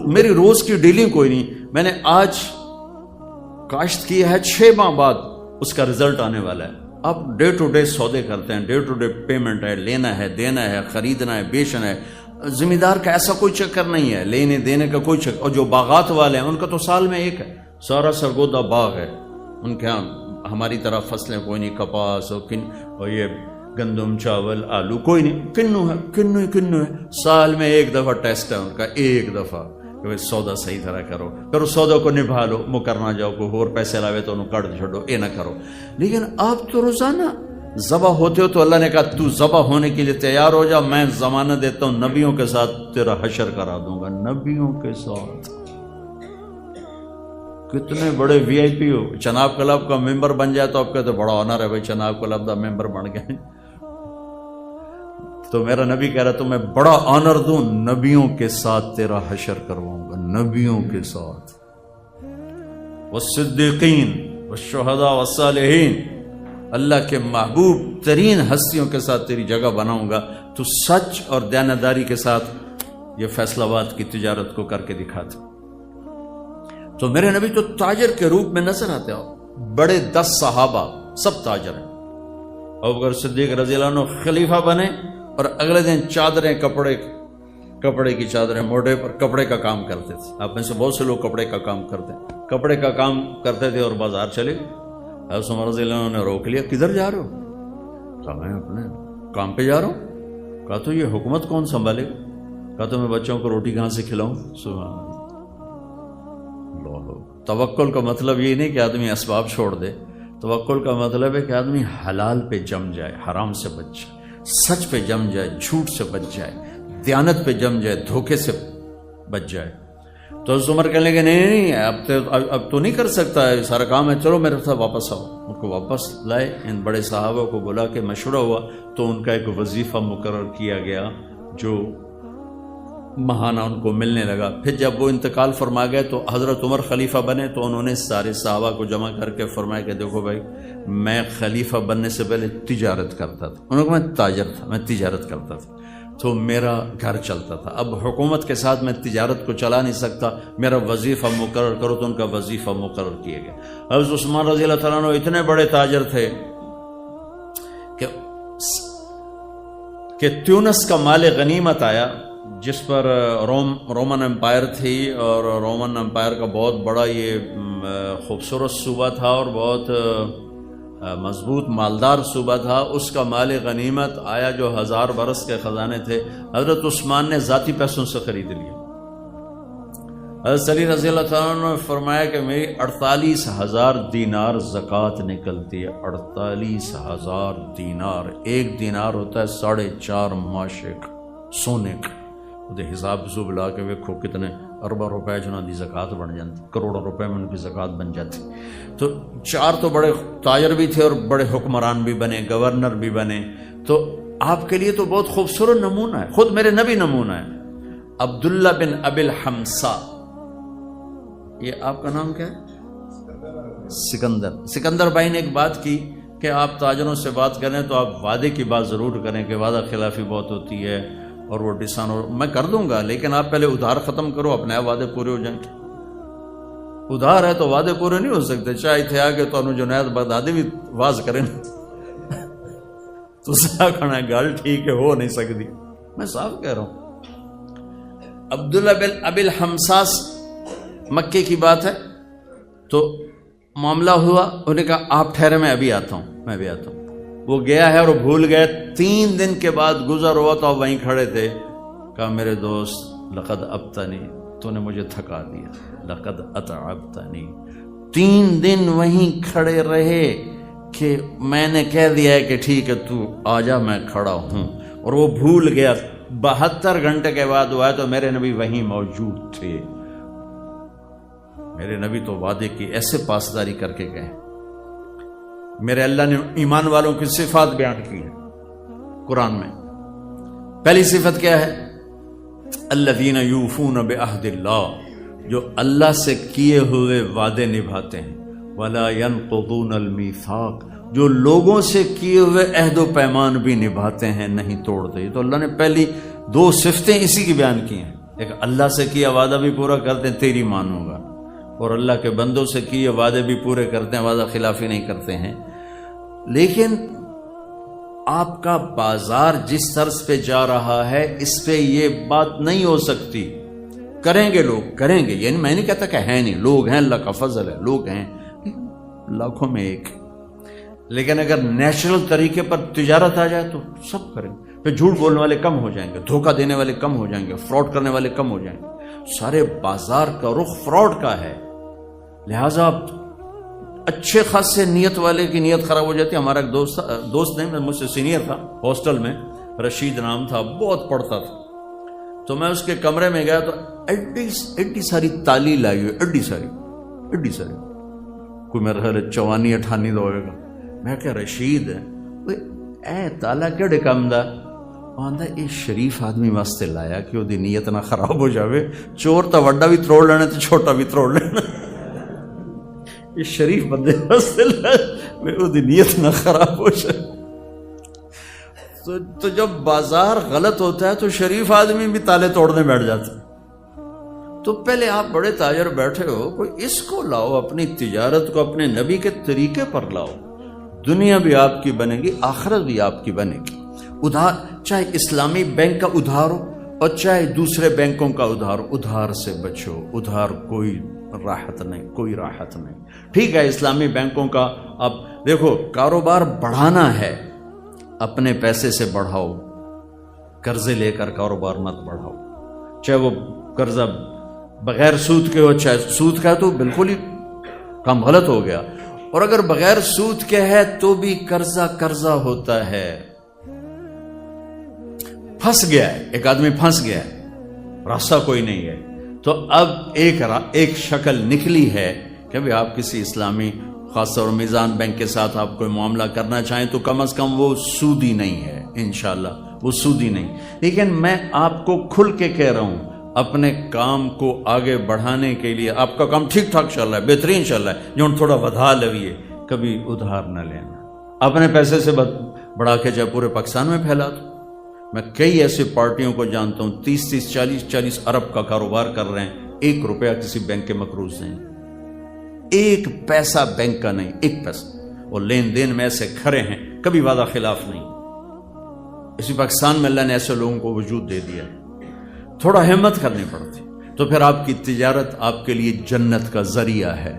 میری روز کی ڈیلنگ کوئی نہیں۔ میں نے آج کاشت کی ہے، 6 ماہ بعد اس کا رزلٹ آنے والا ہے۔ آپ ڈے ٹو ڈے سودے کرتے ہیں، ڈے ٹو ڈے پیمنٹ ہے، لینا ہے، دینا ہے، خریدنا ہے، بیچنا ہے۔ ذمہ دار کا ایسا کوئی چکر نہیں ہے، لینے دینے کا کوئی چکر۔ اور جو باغات والے ہیں ان کا تو سال میں ایک ہے، سارا سرگودا باغ ہے ان کے ہاں، ہماری طرح فصلیں کوئی نہیں، کپاس اور یہ گندم، چاول، آلو کوئی نہیں، کنو ہے۔ سال میں 1 دفعہ ٹیسٹ ہے ان کا، 1 دفعہ کہ سودا صحیح طرح کرو، پھر اس سودا کو نبھا لو، مکر نہ جاؤ، کوئی اور پیسے لاوے تو انہوں کٹ چھوڑو، یہ نہ کرو۔ لیکن آپ تو روزانہ ذبح ہوتے ہو، تو اللہ نے کہا تو ذبح ہونے کے لیے تیار ہو جا، میں ضمانت دیتا ہوں نبیوں کے ساتھ تیرا حشر کرا دوں گا، نبیوں کے ساتھ۔ کتنے بڑے وی آئی پی ہو، چناب کلب کا ممبر بن جائے تو آپ کہتے بڑا آنر ہے بھائی، چناب کلب کا ممبر بن گئے۔ تو میرا نبی کہہ رہا تو میں بڑا آنر دوں، نبیوں کے ساتھ تیرا حشر کرواؤں گا، نبیوں کے ساتھ، والصدیقین والشہداء والصالحین، اللہ کے محبوب ترین ہستیوں کے ساتھ تیری جگہ بناؤں گا، تو سچ اور دیانتداری کے ساتھ یہ فیصلہ آباد کی تجارت کو کر کے دکھاتے۔ تو میرے نبی تو تاجر کے روپ میں نظر آتے ہیں، بڑے 10 صحابہ سب تاجر ہیں۔ ابوبکر صدیق رضی اللہ عنہ خلیفہ بنے اور اگلے دن چادریں، کپڑے کی چادریں موڑے پر کپڑے کا کام کرتے تھے۔ آپ میں سے بہت سے لوگ کپڑے کا کام کرتے تھے اور بازار چلے گئے۔ حضرت عمر رضی اللہ عنہ نے روک لیا، کدھر جا رہے ہو؟ کہا میں اپنے کام پہ جا رہا ہوں۔ کہا تو یہ حکومت کون سنبھالے گا؟ کہا تو میں بچوں کو روٹی کہاں سے کھلاؤں؟ سبحان اللہ۔ توکل کا مطلب یہ نہیں کہ آدمی اسباب چھوڑ دے، توکل کا مطلب ہے کہ آدمی حلال پہ جم جائے، حرام سے بچ جائے، سچ پہ جم جائے، جھوٹ سے بچ جائے، دیانت پہ جم جائے، دھوکے سے بچ جائے۔ تو حضرت عمر کہنے لگے نہیں اب تو نہیں کر سکتا ہے، سارا کام ہے، چلو میرے ساتھ واپس آؤ۔ ان کو واپس لائے، ان بڑے صحابہ کو بلا کے مشورہ ہوا تو ان کا ایک وظیفہ مقرر کیا گیا جو بہانہ ان کو ملنے لگا۔ پھر جب وہ انتقال فرما گئے تو حضرت عمر خلیفہ بنے، تو انہوں نے سارے صحابہ کو جمع کر کے فرمایا کہ دیکھو بھائی، میں خلیفہ بننے سے پہلے تجارت کرتا تھا، انہوں نے کہا میں تاجر تھا، میں تجارت کرتا تھا تو میرا گھر چلتا تھا، اب حکومت کے ساتھ میں تجارت کو چلا نہیں سکتا، میرا وظیفہ مقرر کرو، تو ان کا وظیفہ مقرر کیا گیا۔ حضرت عثمان رضی اللہ تعالیٰ عنہ اتنے بڑے تاجر تھے کہ تیونس کا مال غنیمت آیا، جس پر رومن امپائر تھی، اور رومن امپائر کا بہت بڑا یہ خوبصورت صوبہ تھا اور بہت مضبوط مالدار صوبہ تھا، اس کا مال غنیمت آیا جو 1000 برس کے خزانے تھے، حضرت عثمان نے ذاتی پیسوں سے خرید لیا۔ حضرت علی رضی اللہ تعالیٰ عنہ نے فرمایا کہ میری 48,000 دینار زکوٰۃ نکلتی ہے، 48,000 دینار، ایک دینار ہوتا ہے 4.5 ماشے کا سونے کا، وہ حساب حسوب لا کے ویکھو کتنے اربوں روپے جنہوں دی زکوٰۃ بن جاتی، کروڑوں روپے میں ان کی زکوٰۃ بن جاتی۔ تو 4 تو بڑے تاجر بھی تھے اور بڑے حکمران بھی بنے، گورنر بھی بنے، تو آپ کے لیے تو بہت خوبصورت نمونہ ہے، خود میرے نبی نمونہ ہے۔ عبداللہ بن ابی الحمصا، یہ آپ کا نام کیا ہے؟ سکندر بھائی نے ایک بات کی کہ آپ تاجروں سے بات کریں تو آپ وعدے کی بات ضرور کریں کہ وعدہ خلافی بہت ہوتی ہے اور وہ ڈسان، اور میں کر دوں گا لیکن آپ پہلے ادھار ختم کرو، اپنے آپ وعدے پورے ہو جائیں گے۔ ادھار ہے تو وعدے پورے نہیں ہو سکتے، چاہے تھے آگے تو جنید بغدادی بھی واز کریں تو کھڑا گل ٹھیک ہے، ہو نہیں سکتی، میں صاف کہہ رہا ہوں۔ عبداللہ بن ابی الحمصاس مکے کی بات ہے، تو معاملہ ہوا، انہوں نے کہا آپ ٹھہرے، میں ابھی آتا ہوں، میں بھی آتا ہوں۔ وہ گیا ہے اور بھول گئے، 3 دن کے بعد گزر ہوا تو آپ وہیں کھڑے تھے، کہا میرے دوست لقد ابتنی، تو نے مجھے تھکا دیا، لقد اتعبتنی۔ 3 دن وہیں کھڑے رہے کہ میں نے کہہ دیا ہے کہ ٹھیک ہے تو آ جا، میں کھڑا ہوں، اور وہ بھول گیا۔ 72 گھنٹے کے بعد ہوا تو میرے نبی وہیں موجود تھے۔ میرے نبی تو وعدے کی ایسے پاسداری کر کے گئے۔ میرے اللہ نے ایمان والوں کی صفات بیان کی ہے قرآن میں۔ پہلی صفت کیا ہے؟ الذین یوفون بعہد اللہ، جو اللہ سے کیے ہوئے وعدے نبھاتے ہیں، ولا ینقضون المیثاق، جو لوگوں سے کیے ہوئے عہد و پیمان بھی نبھاتے ہیں، نہیں توڑتے۔ تو اللہ نے پہلی 2 صفتیں اسی کی بیان کی ہیں، ایک اللہ سے کیا وعدہ بھی پورا کرتے ہیں، تیری مانوں گا، اور اللہ کے بندوں سے کیے وعدے بھی پورے کرتے ہیں، وعدہ خلافی نہیں کرتے ہیں۔ لیکن آپ کا بازار جس طرز پہ جا رہا ہے، اس پہ یہ بات نہیں ہو سکتی۔ کریں گے لوگ، کریں گے، یعنی میں نہیں کہتا کہ ہے نہیں، لوگ ہیں، اللہ کا فضل ہے، لوگ ہیں لاکھوں میں ایک، لیکن اگر نیچرل طریقے پر تجارت آ جائے تو سب کریں گے۔ پھر جھوٹ بولنے والے کم ہو جائیں گے، دھوکہ دینے والے کم ہو جائیں گے، فراڈ کرنے والے کم ہو جائیں گے۔ سارے بازار کا رخ فراڈ کا ہے، لہٰذا اچھے خاصے نیت والے کی نیت خراب ہو جاتی ہے۔ ہمارا ایک دوست نہیں، مجھ سے سینئر تھا ہاسٹل میں، رشید نام تھا، بہت پڑھتا تھا، تو میں اس کے کمرے میں گیا تو ایڈی ساری تالی لائی ہوئی، ایڈی ساری، کوئی میرا خیال 54-58 دا ہوئے گا۔ میں کہا رشید اے تالا کیڑے کام دا؟ آندا یہ شریف آدمی واسطے لایا کہ وہ دی نیت نہ خراب ہو جاوے، چور تا وڈا بھی تروڑ لینا تو چھوٹا بھی تروڑ لینا، یہ شریف بندے واسطے لایا وہ دی نیت نہ خراب ہو جائے۔ تو جب بازار غلط ہوتا ہے تو شریف آدمی بھی تالے توڑنے بیٹھ جاتا ہے۔ تو پہلے آپ بڑے تاجر بیٹھے ہو، کوئی اس کو لاؤ، اپنی تجارت کو اپنے نبی کے طریقے پر لاؤ، دنیا بھی آپ کی بنے گی، آخرت بھی آپ کی بنے گی۔ ادھار، چاہے اسلامی بینک کا ادھار ہو اور چاہے دوسرے بینکوں کا ادھار ہو، ادھار سے بچو، ادھار کوئی راحت نہیں، کوئی راحت نہیں۔ ٹھیک ہے اسلامی بینکوں کا، اب دیکھو کاروبار بڑھانا ہے، اپنے پیسے سے بڑھاؤ، قرضے لے کر کاروبار مت بڑھاؤ، چاہے وہ قرضہ بغیر سود کے ہو، چاہے سود کا ہے تو بالکل ہی کام غلط ہو گیا، اور اگر بغیر سود کے ہے تو بھی قرضہ ہوتا ہے۔ پھنس گیا ہے ایک آدمی، پھنس گیا ہے، راستہ کوئی نہیں ہے، تو اب ایک شکل نکلی ہے کہ بھی آپ کسی اسلامی خاص طور میزان بینک کے ساتھ آپ کوئی معاملہ کرنا چاہیں تو کم از کم وہ سودی نہیں ہے، انشاءاللہ وہ سودی نہیں. لیکن میں آپ کو کھل کے کہہ رہا ہوں اپنے کام کو آگے بڑھانے کے لیے آپ کا کام ٹھیک ٹھاک چل رہا ہے, بہترین چل رہا ہے, جو تھوڑا ودھا لویے, کبھی ادھار نہ لینا. اپنے پیسے سے بڑھا کے جب پورے پاکستان میں پھیلا دو. میں کئی ایسے پارٹیوں کو جانتا ہوں 30 40 ارب کا کاروبار کر رہے ہیں, 1 روپیہ کسی بینک کے مقروض نہیں, 1 پیسہ بینک کا نہیں, 1 پیسہ. اور لین دین میں ایسے کھڑے ہیں, کبھی وعدہ خلاف نہیں. اسی پاکستان میں اللہ نے ایسے لوگوں کو وجود دے دیا. تھوڑا ہمت کرنی پڑتی تو پھر آپ کی تجارت آپ کے لیے جنت کا ذریعہ ہے.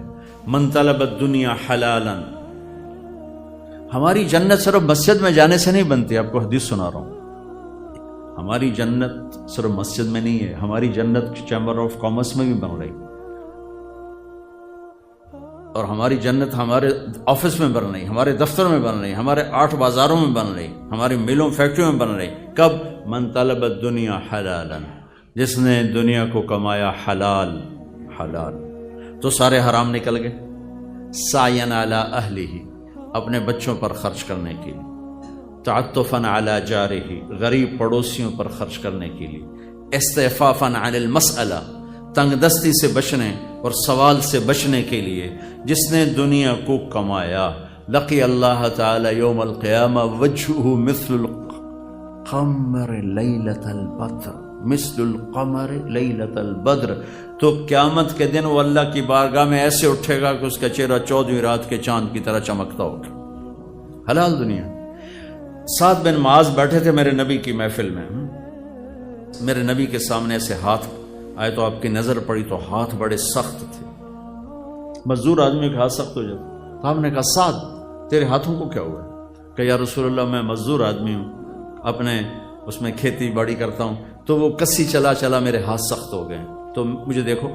من طلب الدنیا حلالا. ہماری جنت صرف مسجد میں جانے سے نہیں بنتی. آپ کو حدیث سنا رہا ہوں, ہماری جنت صرف مسجد میں نہیں ہے, ہماری جنت چیمبر آف کامرس میں بھی بن رہی, اور ہماری جنت ہمارے آفس میں بن رہی, ہمارے دفتر میں بن رہی, ہمارے 8 بازاروں میں بن رہی, ہماری ملوں فیکٹریوں میں بن رہی. کب؟ من طلب الدنیا حلالا, جس نے دنیا کو کمایا حلال تو سارے حرام نکل گئے. سعین علی اہلہ, اپنے بچوں پر خرچ کرنے کے لیے. تعطفا علی جارہ, غریب پڑوسیوں پر خرچ کرنے کے لیے. استعفافا عن المسئلہ, تنگ دستی سے بچنے اور سوال سے بچنے کے لیے. جس نے دنیا کو کمایا, لقی اللہ تعالی یوم القیامہ وجہہ مثل القمر لیلۃ البدر, مثل القمر لیلۃ البدر. تو قیامت کے دن وہ اللہ کی بارگاہ میں ایسے اٹھے گا کہ اس کا چہرہ 14ویں رات کے چاند کی طرح چمکتا ہوگا. حلال دنیا. سعد بن معاذ بیٹھے تھے میرے نبی کی محفل میں, میرے نبی کے سامنے ایسے ہاتھ آئے تو آپ کی نظر پڑی تو ہاتھ بڑے سخت تھے. مزدور آدمی کے ہاتھ سخت ہو جاتے. تو آپ نے کہا سعد تیرے ہاتھوں کو کیا ہوا؟ کہ یا رسول اللہ میں مزدور آدمی ہوں, اپنے اس میں کھیتی باڑی کرتا ہوں, تو وہ کسی چلا میرے ہاتھ سخت ہو گئے, تو مجھے دیکھو.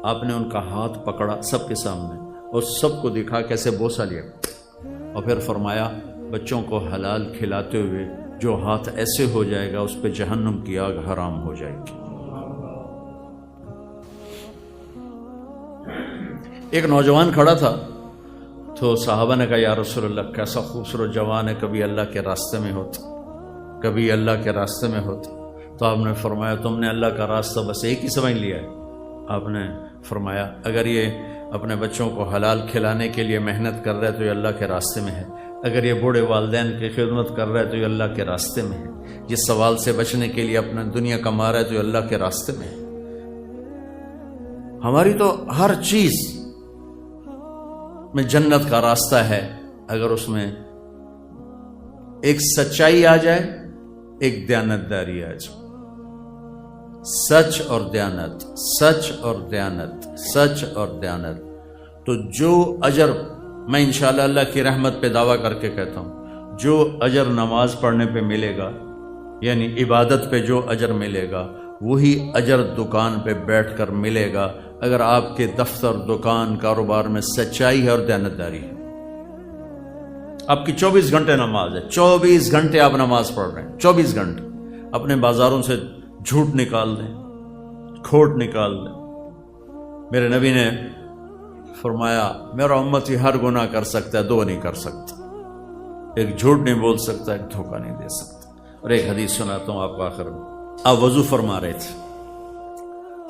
آپ نے ان کا ہاتھ پکڑا سب کے سامنے اور سب کو دکھا کیسے بوسہ لیا, اور پھر فرمایا بچوں کو حلال کھلاتے ہوئے جو ہاتھ ایسے ہو جائے گا اس پہ جہنم کی آگ حرام ہو جائے گی. ایک نوجوان کھڑا تھا تو صحابہ نے کہا یا رسول اللہ کیسا خوبصورت جوان ہے, کبھی اللہ کے راستے میں ہوتا, کبھی اللہ کے راستے میں ہوتا. تو آپ نے فرمایا تم نے اللہ کا راستہ بس ایک ہی سمجھ لیا ہے. آپ نے فرمایا اگر یہ اپنے بچوں کو حلال کھلانے کے لیے محنت کر رہا ہے تو یہ اللہ کے راستے میں ہے, اگر یہ بوڑھے والدین کی خدمت کر رہا ہے تو یہ اللہ کے راستے میں ہے, یہ سوال سے بچنے کے لیے اپنا دنیا کما رہا ہے تو یہ اللہ کے راستے میں ہے. ہماری تو ہر چیز میں جنت کا راستہ ہے اگر اس میں ایک سچائی آ جائے, ایک دیانتداری آ جائے. سچ اور دیانت, سچ اور دیانت, سچ اور دیانت. تو جو اجر میں انشاءاللہ اللہ کی رحمت پہ دعویٰ کر کے کہتا ہوں, جو اجر نماز پڑھنے پہ ملے گا, یعنی عبادت پہ جو اجر ملے گا, وہی اجر دکان پہ بیٹھ کر ملے گا اگر آپ کے دفتر, دکان, کاروبار میں سچائی ہے اور دیانتداری ہے. آپ کی 24 گھنٹے نماز ہے, 24 گھنٹے آپ نماز پڑھ رہے ہیں, 24 گھنٹے. اپنے بازاروں سے جھوٹ نکال دیں, کھوٹ نکال دیں. میرے نبی نے فرمایا میرا امتی ہر گناہ کر سکتا ہے, 2 نہیں کر سکتا. ایک جھوٹ نہیں بول سکتا, ایک دھوکہ نہیں دے سکتا. اور ایک حدیث سناتا ہوں آپ کو آخر میں. آپ وضو فرما رہے تھے,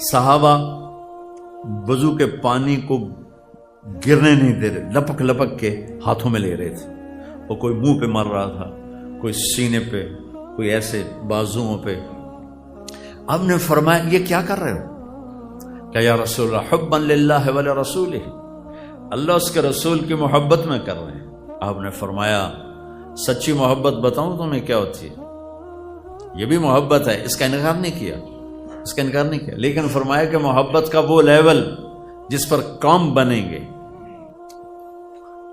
صحابہ وضو کے پانی کو گرنے نہیں دے رہے, لپک لپک کے ہاتھوں میں لے رہے تھے. اور کوئی منہ پہ مر رہا تھا, کوئی سینے پہ, کوئی ایسے بازوؤں پہ. آپ نے فرمایا یہ کیا کر رہے ہو؟ کہ یا رسول اللہ حبا للہ ولرسولہ, اللہ اس کے رسول کی محبت میں کر رہے ہیں. آپ نے فرمایا سچی محبت بتاؤں تمہیں کیا ہوتی ہے؟ یہ بھی محبت ہے, اس کا انکار نہیں کیا, اس کا انکار نہیں کیا, لیکن فرمایا کہ محبت کا وہ لیول جس پر کام بنیں گے.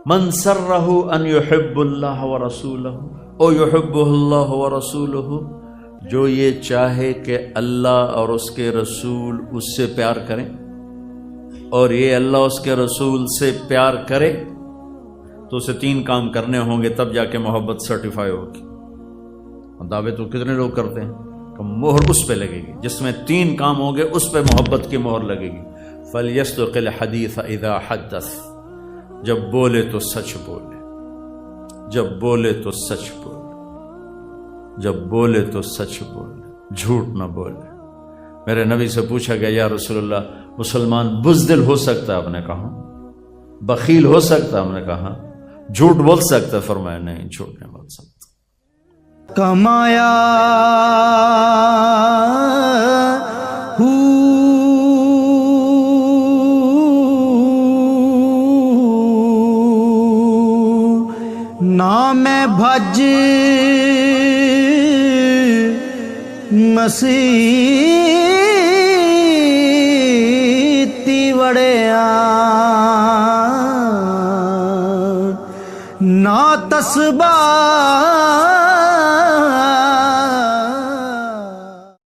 من سرہ ان یحب اللہ ورسولہ او یحبہ اللہ ورسولہ, جو یہ چاہے کہ اللہ اور اس کے رسول اس سے پیار کریں اور یہ اللہ اس کے رسول سے پیار کرے, تو اسے 3 کام کرنے ہوں گے, تب جا کے محبت سرٹیفائی ہوگی. دعوے تو کتنے لوگ کرتے ہیں کہ مہر اس پہ لگے گی, جس میں 3 کام ہوں گے اس پہ محبت کی مہر لگے گی. فَلْيَصْدُقِ الْحَدِيثَ إِذَا حَدَّثَ, جب بولے تو سچ بولے, جب بولے تو سچ بولے. جب بولے تو سچ بولے، جھوٹ نہ بولے۔ میرے نبی سے پوچھا گیا یا رسول اللہ مسلمان بزدل ہو سکتا ہے؟ آپ نے کہا بخیل ہو سکتا ہے؟ آپ نے کہا جھوٹ بول سکتا ہے؟ فرمایا نہیں، جھوٹ نہیں بول سکتا۔ کمایا نام بھج مسیتی وڑیا نا تسبا